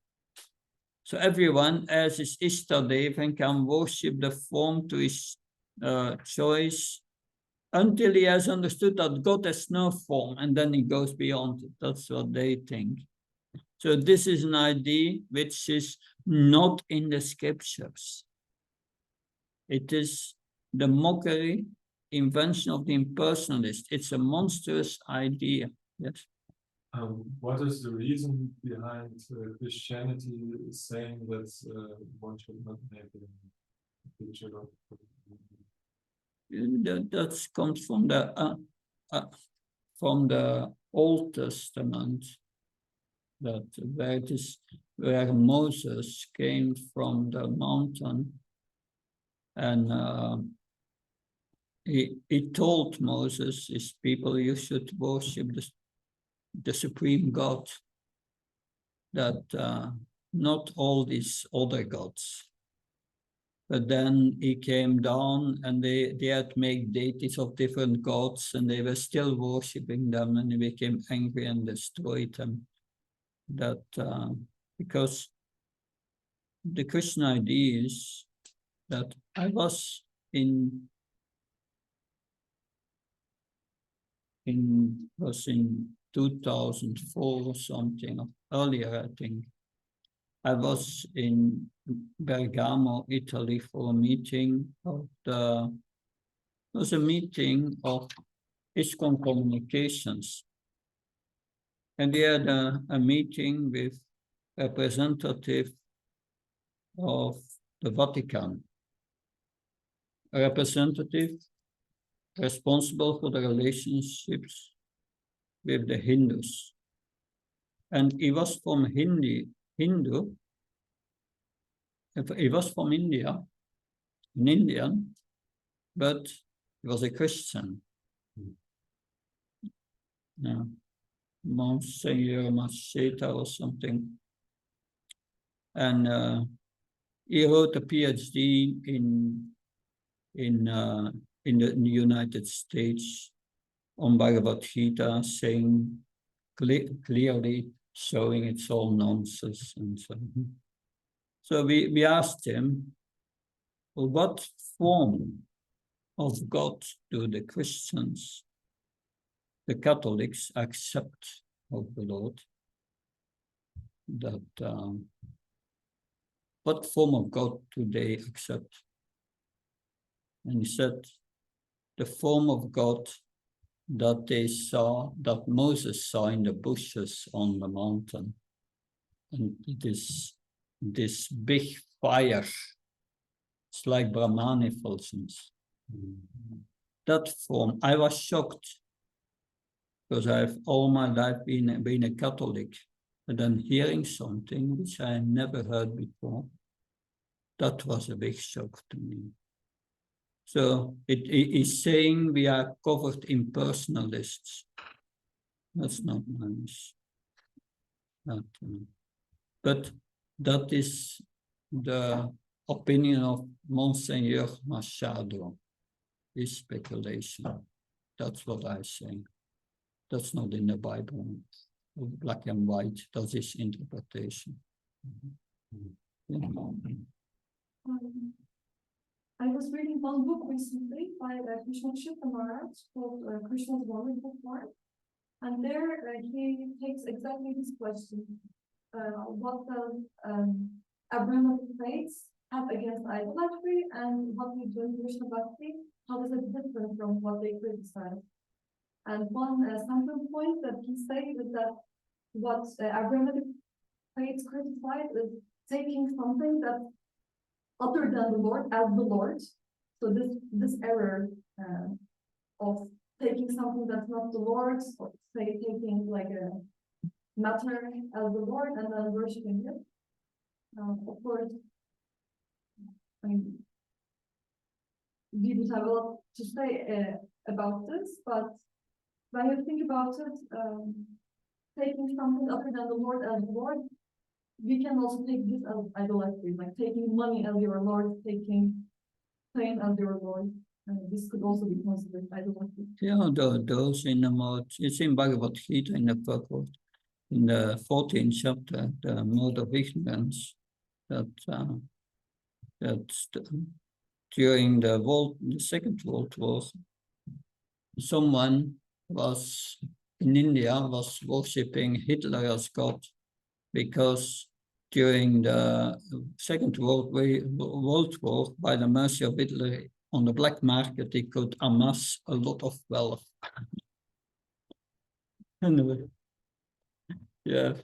So everyone, as his Ishtadev, can worship the form to his choice until he has understood that God has no form, and then he goes beyond it. That's what they think. So this is an idea which is not in the scriptures. It is the mockery, invention of the impersonalist. It's a monstrous idea. Yes. What is the reason behind Christianity saying that one should not make a picture of? That comes from the Old Testament, that where Moses came from the mountain, and he told Moses, his people, you should worship the supreme God, that not all these other gods. But then he came down and they had made deities of different gods, and they were still worshipping them, and he became angry and destroyed them. That because the Christian idea is that I was in 2004 or something, or earlier, I think. I was in Bergamo, Italy, for a meeting of it was a meeting of ISKCON Communications. And we had a meeting with representative of the Vatican, a representative responsible for the relationships with the Hindus. And he was from Hindu. He was from India, an Indian, but he was a Christian. Yeah. Monsignor Macheta or something. And he wrote a PhD in the United States on Bhagavad Gita, saying clearly, showing it's all nonsense and so on. So we asked him, well, what form of God do the Christians, the Catholics, accept of the Lord? That what form of God do they accept? And he said, the form of God that they saw, that Moses saw in the bushes on the mountain. And it is this big fire. It's like Brahman effulgence. That form, I was shocked, because I've all my life been a Catholic, but then hearing something which I never heard before, that was a big shock to me. So it is saying we are covered in personalists. That's not nice. But that is the opinion of Monsignor Machado, his speculation. That's what I say. That's not in the Bible, black and white. That's his interpretation. I was reading one book recently by Krishna Maharaj called Krishna's Wonderful Heart. And there he takes exactly this question. What does Abrahamic faiths have against idolatry, and what we do in Krishna Bhakti, how is it different from what they criticize? And one central point that he says is that what Abrahamic faiths criticize is taking something that's other than the Lord as the Lord. So this error of taking something that's not the Lord's, or say taking like a matter as the Lord and then worshiping it. Of course, I mean, we would have a lot to say about this, but when you think about it, taking something other than the Lord as the Lord, we can also take this as idolatry, like taking money as your Lord, taking pain as your Lord. This could also be considered idolatry. Yeah, those in the mode, it's in Bhagavad Gita in the purport, in the 14th chapter, the mode of ignorance. during the Second World War, someone in India was worshipping Hitler as God, because during the Second World War, by the mercy of Hitler, on the black market, he could amass a lot of wealth. Anyway, yeah,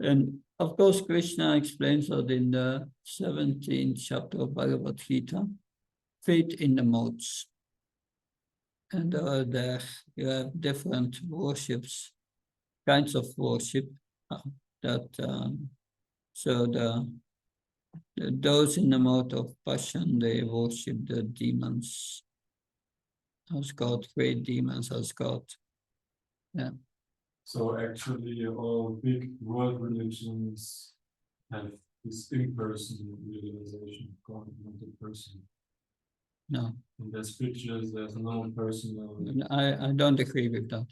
and of course, Krishna explains that in the 17th chapter of Bhagavad Gita, faith in the modes. And there you have different worships, kinds of worship those in the mode of passion, they worship the demons as God, great demons as God. Yeah. So actually, all big world religions have this impersonal realization of God, not a person. No. In their scriptures, there's no personal. I don't agree with that.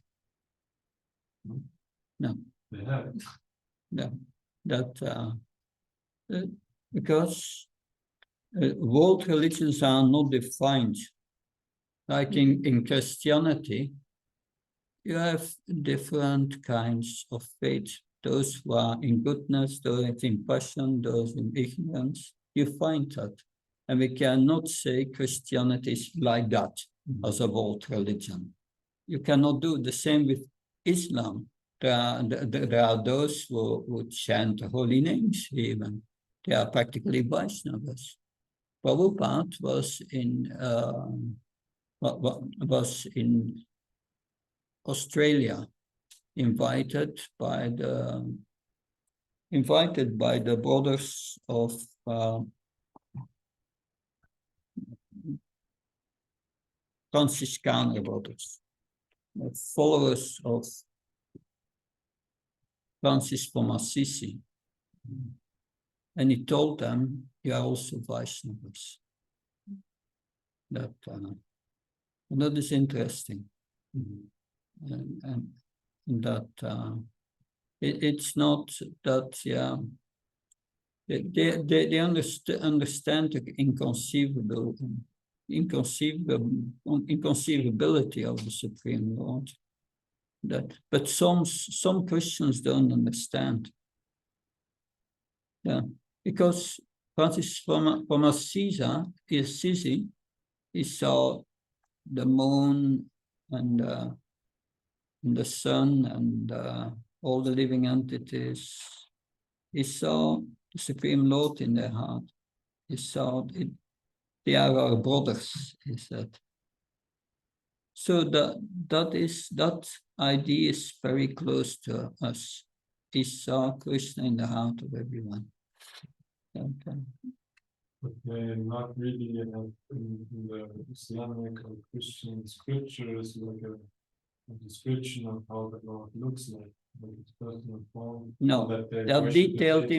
No. They have. No. That because world religions are not defined. Like in Christianity, you have different kinds of faith. Those who are in goodness, those in passion, those in ignorance. You find that. And we cannot say Christianity is like that as a world religion. You cannot do the same with Islam. There are those who chant holy names even. They are practically Vaishnavas. Prabhupada was in Australia, invited by the brothers of Franciscan brothers, followers of Francis from Assisi. And he told them, you are also Vaishnavas. That is interesting. And that it's not that, yeah, they understand the inconceivability of the Supreme Lord. But some Christians don't understand. Yeah, because Francis from Assisi, he saw the moon and the sun and all the living entities. He saw the Supreme Lord in their heart. He saw it. They are our brothers, he said. So that idea is very close to us. He saw Krishna in the heart of everyone. Okay. But they not really have in the Islamic or Christian scriptures like a description of how the Lord looks like its personal form. No, that detailed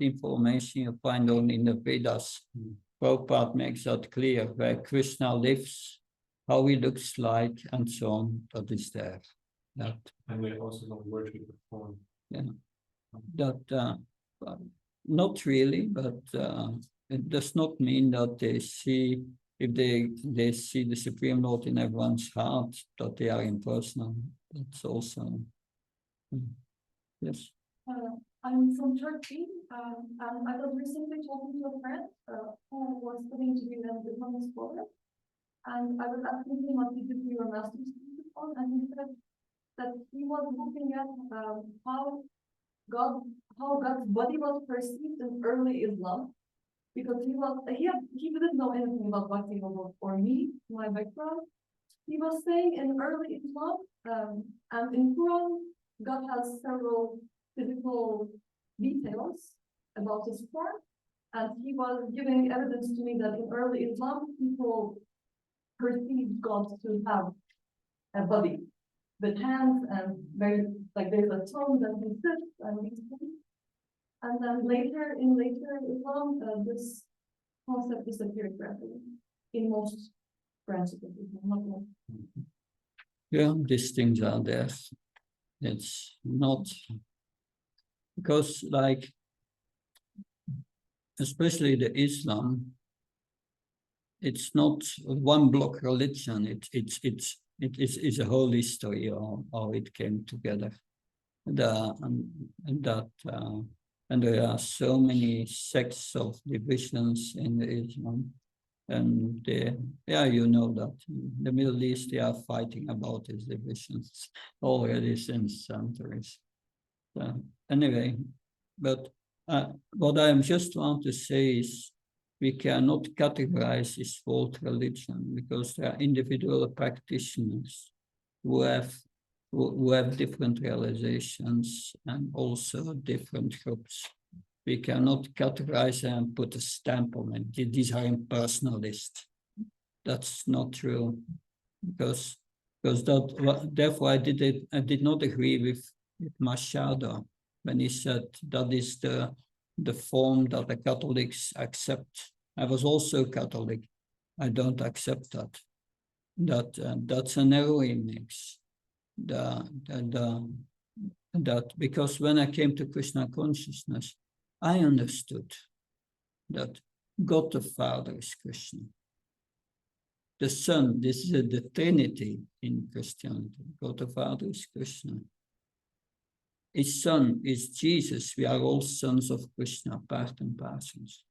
information you find only in the Vedas. Prabhupada makes that clear, where Krishna lives, how he looks like, and so on. That is there. And they also don't worship the form. Yeah. Not really, but it does not mean that they see, if they see the Supreme Lord in everyone's heart, that they are impersonal. That's also, yes. I'm from Turkey, and I was recently talking to a friend who was studying to be an Islamic scholar, and I was asking him what he did for your master's thesis on, and he said that he was looking at how God's body was perceived in early Islam, because he didn't know anything about Bhakti or me, my background. He was saying in early Islam and in Quran, God has several physical details about his form, and he was giving evidence to me that in early Islam people perceived God to have a body with hands and there's a throne that he sits and these things. And then later Islam, this concept disappeared rapidly in most branches of Islam, not most. Yeah, these things are there. It's not because, like, especially the Islam, it's not a one block religion. It's a whole history of how it came together. And there are so many sects of divisions in Islam. And you know that in the Middle East, they are fighting about these divisions already since centuries. Anyway, but what I just want to say is we cannot categorize this world religion because there are individual practitioners who have different realizations and also different groups. We cannot categorize and put a stamp on it. These are impersonalist. That's not true, because therefore I did not agree with Machado when he said that is the form that the Catholics accept. I was also Catholic. I don't accept that. That's an error he makes. That because when I came to Krishna consciousness, I understood that God the Father is Krishna. The Son, this is the Trinity in Christianity. God the Father is Krishna. His Son is Jesus. We are all sons of Krishna, part and parcels.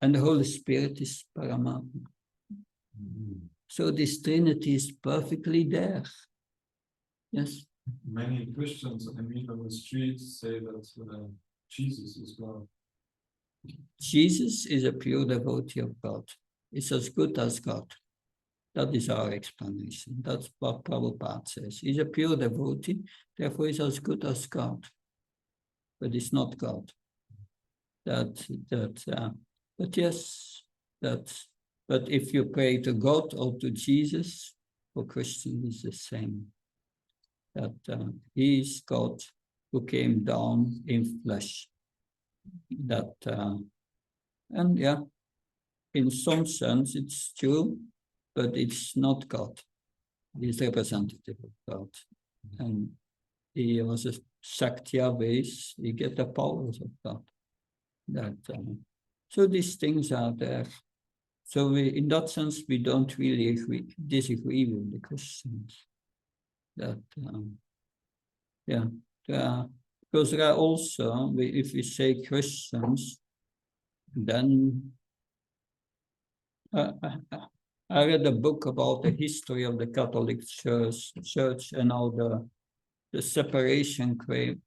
And the Holy Spirit is Paramatma. So this Trinity is perfectly there. Yes. Many Christians I meet on the street say that Jesus is God. Jesus is a pure devotee of God. He's as good as God. That is our explanation. That's what Prabhupada says. He's a pure devotee, therefore he's as good as God. But he's not God. But if you pray to God or to Jesus, for Christians it's the same. That he is God who came down in flesh. In some sense it's true, but it's not God. He's representative of God. And he was a Shaktiya base, he get the powers of God. So these things are there. So in that sense, we don't really disagree with the Christians. Because there are also, if we say Christians, then I read a book about the history of the Catholic Church and how the separation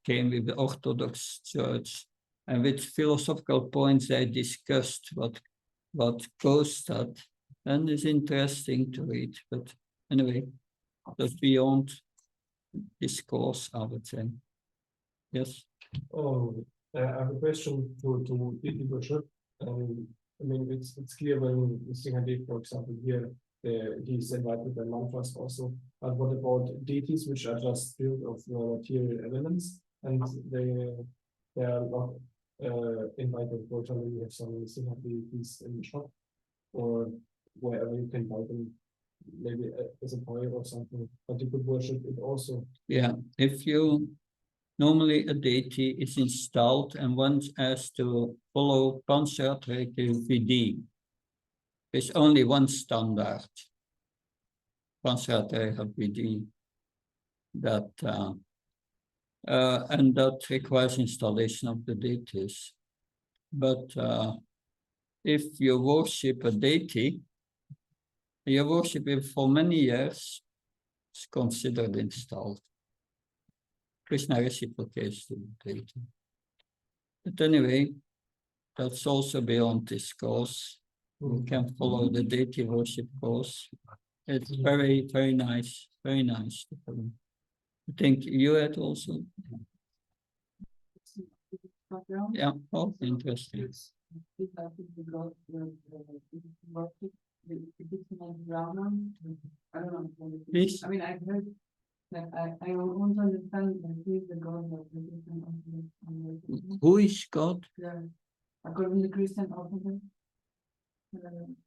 came with the Orthodox Church, and with philosophical points they discussed what caused that. And it's interesting to read, but anyway, that's beyond discourse, I would say. Yes. I have a question to the worship. I mean, it's clear when Singhadev, for example, here, he's invited by mantras also. But what about deities which are just built of material elements, and they are not invited? For example, you have some Singhadevis in the shop, or wherever you can buy them, maybe as a toy or something. But you could worship it also. Yeah, normally a deity is installed and one has to follow Panchatrika Vidhi. There's only one standard, Panchatrika Vidhi, and that requires installation of the deities. But if you worship a deity, you worship it for many years, it's considered installed. Krishna reciprocates to the deity. But anyway, that's also beyond this course. We can follow the deity worship course. It's very, very nice. Very nice. I think you had also. Yeah, oh, interesting. Please. I mean, I've heard that I want to understand who is the God of the Christian. Who is God? Yeah. According to Christian Orthodox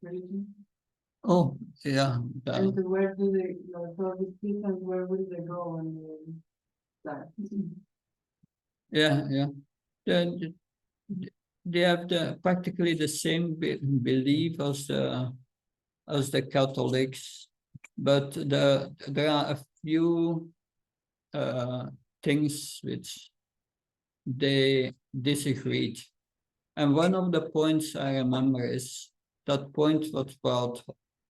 religion. Oh, yeah. And where do they, so these Christians, where will they go when they die? Yeah. they have practically the same belief as the Catholics, but there are a few things which they disagreed. And one of the points I remember is that point was brought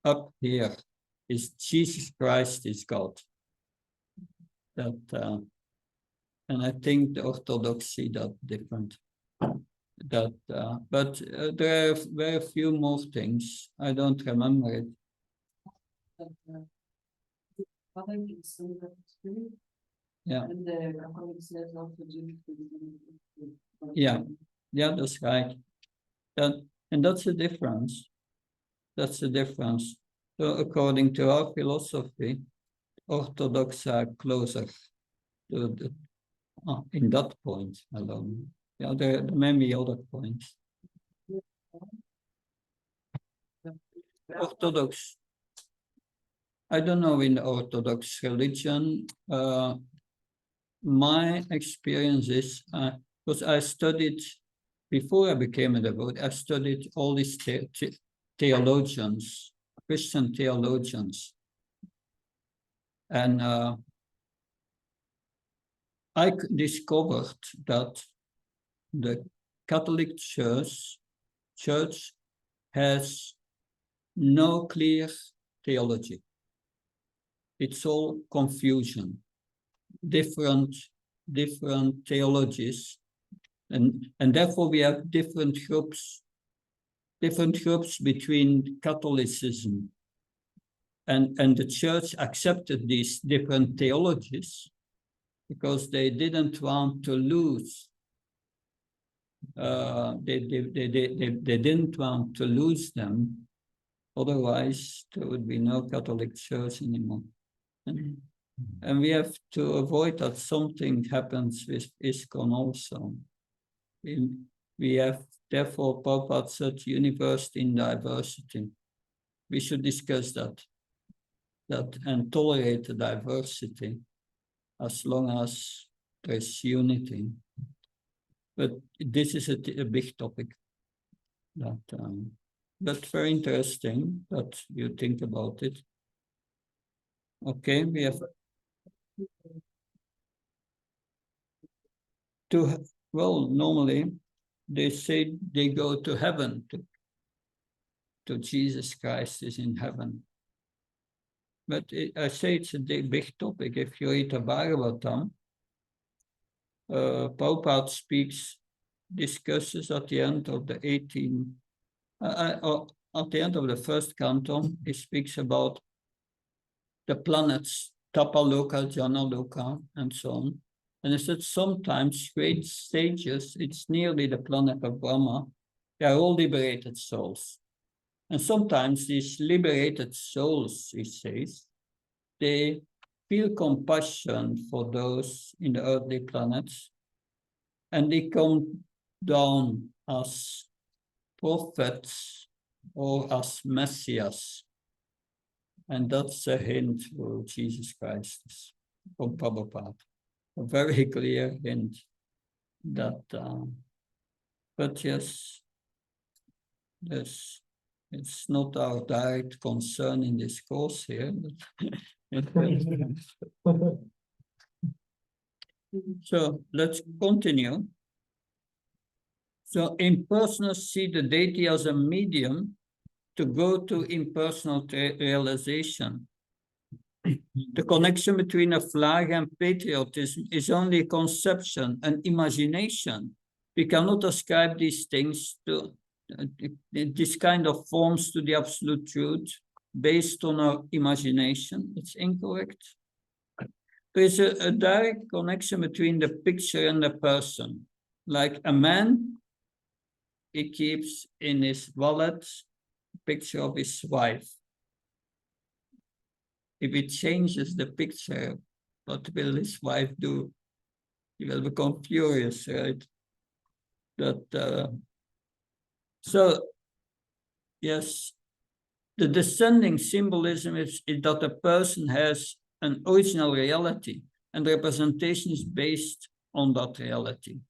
up here is Jesus Christ is God. That and I think the Orthodox see that different. But there are very few more things. I don't remember it. Yeah. And the Catholic says also Yeah, that's right. And that's the difference. That's the difference. So according to our philosophy, Orthodox are closer to the, in that point alone. Yeah, there may be other points. Orthodox. I don't know in the Orthodox religion. My experience is, because I studied, before I became a devote, I studied all these theologians, Christian theologians. And I discovered that the Catholic Church has no clear theology. It's all confusion, different theologies, and therefore we have different groups between Catholicism and the church accepted these different theologies because they didn't want to lose. They didn't want to lose them. Otherwise, there would be no Catholic Church anymore. And we have to avoid that something happens with ISKCON also. We have, therefore, Prabhupada said, university in diversity. We should discuss that and tolerate the diversity as long as there is unity. But this is a big topic. That's very interesting that you think about it. Okay, we have normally they say they go to heaven, to Jesus Christ is in heaven. But I say it's a big topic. If you read the Bhagavatam, Prabhupada discusses at the end of the 18, at the end of the first canto, he speaks about the planets, Tapaloka, Janaloka, and so on. And he said sometimes great stages, it's nearly the planet of Brahma, they are all liberated souls. And sometimes these liberated souls, he says, they feel compassion for those in the earthly planets, and they come down as prophets or as messiahs. And that's a hint for Jesus Christ from Prabhupada. A very clear hint that, but yes, it's not our direct concern in this course here. So let's continue. So impersonalists see the deity as a medium to go to impersonal realization. The connection between a flag and patriotism is only a conception, an imagination. We cannot ascribe these things to this kind of forms to the absolute truth based on our imagination. It's incorrect. There is a direct connection between the picture and the person. Like a man, he keeps in his wallet a picture of his wife. If he changes the picture, what will his wife do? He will become furious, right? So, yes, the descending symbolism is that a person has an original reality, and the representation is based on that reality.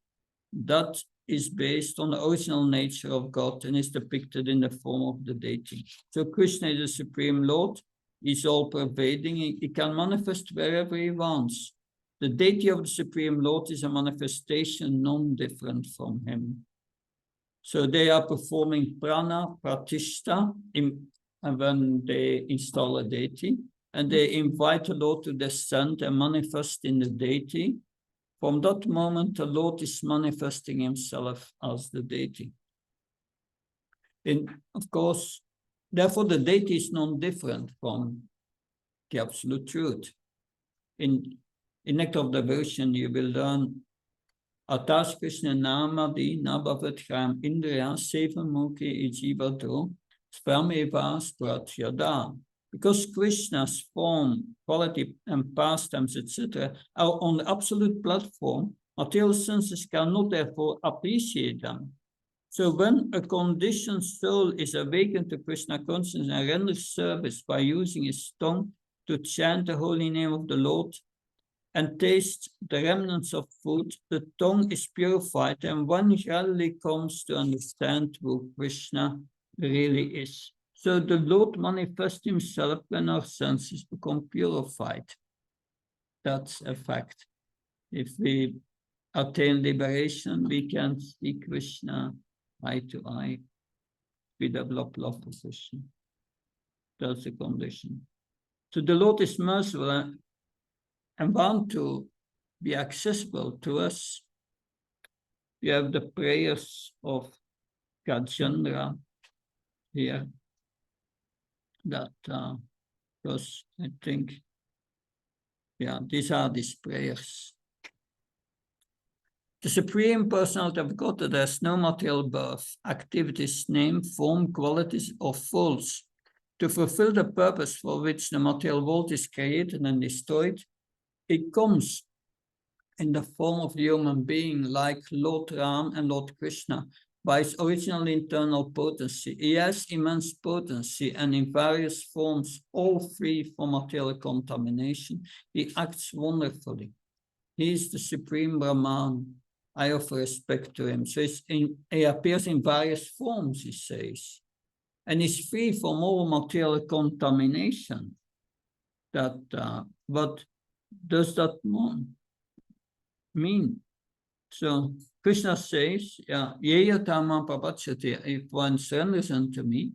That is based on the original nature of God and is depicted in the form of the deity. So Krishna is the Supreme Lord. He's all-pervading. He can manifest wherever he wants. The deity of the Supreme Lord is a manifestation non-different from him. So they are performing prana pratishta when they install a deity, and they invite the Lord to descend and manifest in the deity. From that moment, the Lord is manifesting himself as the deity. And of course, therefore the deity is non-different from the absolute truth. In Nectar of Devotion, you will learn Atas Krishna Namadi Nabhavat Gram Indriya Sevamukhi Ijivadro Sprameva Spratyada. Because Krishna's form, quality, and pastimes, etc., are on the absolute platform, material senses cannot therefore appreciate them. So when a conditioned soul is awakened to Krishna consciousness and renders service by using his tongue to chant the holy name of the Lord and taste the remnants of food, the tongue is purified, and one gradually comes to understand who Krishna really is. So the Lord manifests himself when our senses become purified. That's a fact. If we attain liberation, we can see Krishna eye to eye. We develop love for Krishna. That's the condition. So the Lord is merciful and want to be accessible to us. We have the prayers of Gajendra here. That because I think, yeah, these are these prayers. The Supreme Personality of God that has no material birth, activities, name, form, qualities, or faults, to fulfill the purpose for which the material world is created and destroyed, it comes in the form of the human being like Lord Ram and Lord Krishna. By his original internal potency, he has immense potency, and in various forms, all free from material contamination, he acts wonderfully. He is the Supreme Brahman. I offer respect to him. So he appears in various forms, he says, and is free from all material contamination. What does that mean? So Krishna says, if one surrenders unto me,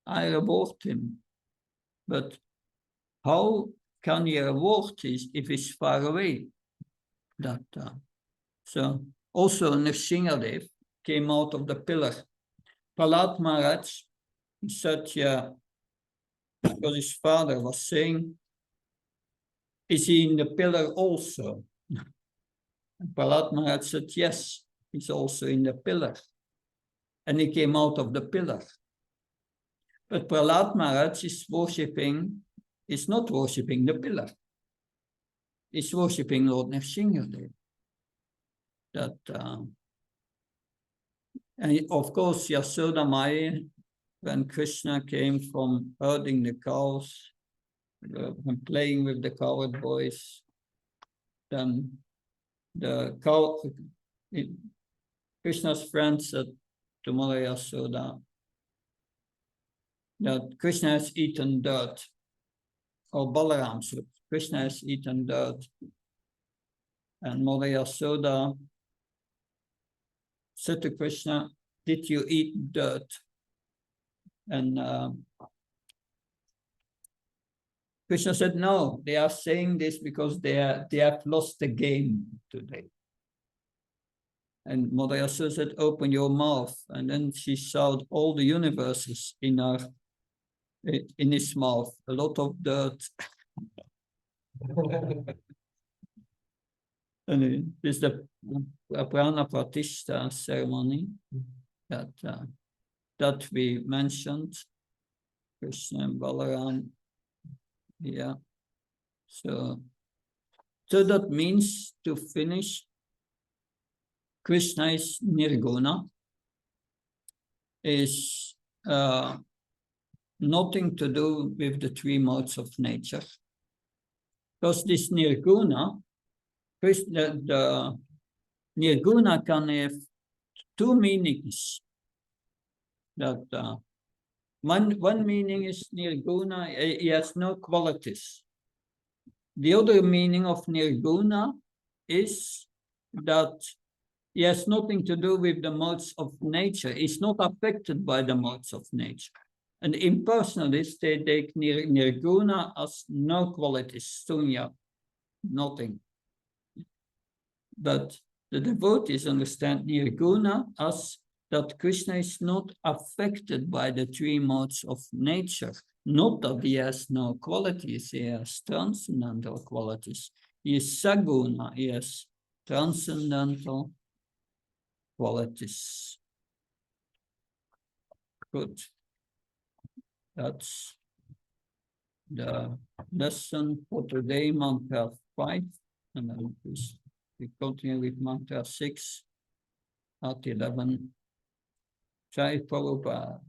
I reward him. But how can he reward this if he's far away? So also Nrsingadev came out of the pillar. Prahlad Maharaj said, because his father was saying, is he in the pillar also? And Prahlad Maharaj said, yes, he's also in the pillar. And he came out of the pillar. But Prahlad Maharaj is not worshipping the pillar. He's worshipping Lord Nrsingadev. And of course, Yasoda Maya, when Krishna came from herding the cows, and playing with the cowherd boys, then Krishna's friend said to Mother Yasoda that Krishna has eaten dirt, or Balaram said, Krishna has eaten dirt. And Mother Yasoda said to Krishna, did you eat dirt? And Krishna said, no, they are saying this because they have lost the game today. And Mother Yasoda said, open your mouth. And then she showed all the universes in his mouth, a lot of dirt. And this is the Prana Pratishta ceremony that we mentioned, Krishna and Balaram. Yeah. So that means, to finish, Krishna is Nirguna, is nothing to do with the three modes of nature. Because this Nirguna, the Nirguna can have two meanings. That one meaning is nirguna, he has no qualities. The other meaning of nirguna is that he has nothing to do with the modes of nature. He's not affected by the modes of nature. And impersonalists, they take nirguna as no qualities, sunya, nothing. But the devotees understand nirguna as that Krishna is not affected by the three modes of nature. Not that he has no qualities, he has transcendental qualities. He is saguna, he has transcendental qualities. Good. That's the lesson for today, mantra 5. And then we continue with mantra 6 at 11. Jai Prabhupada.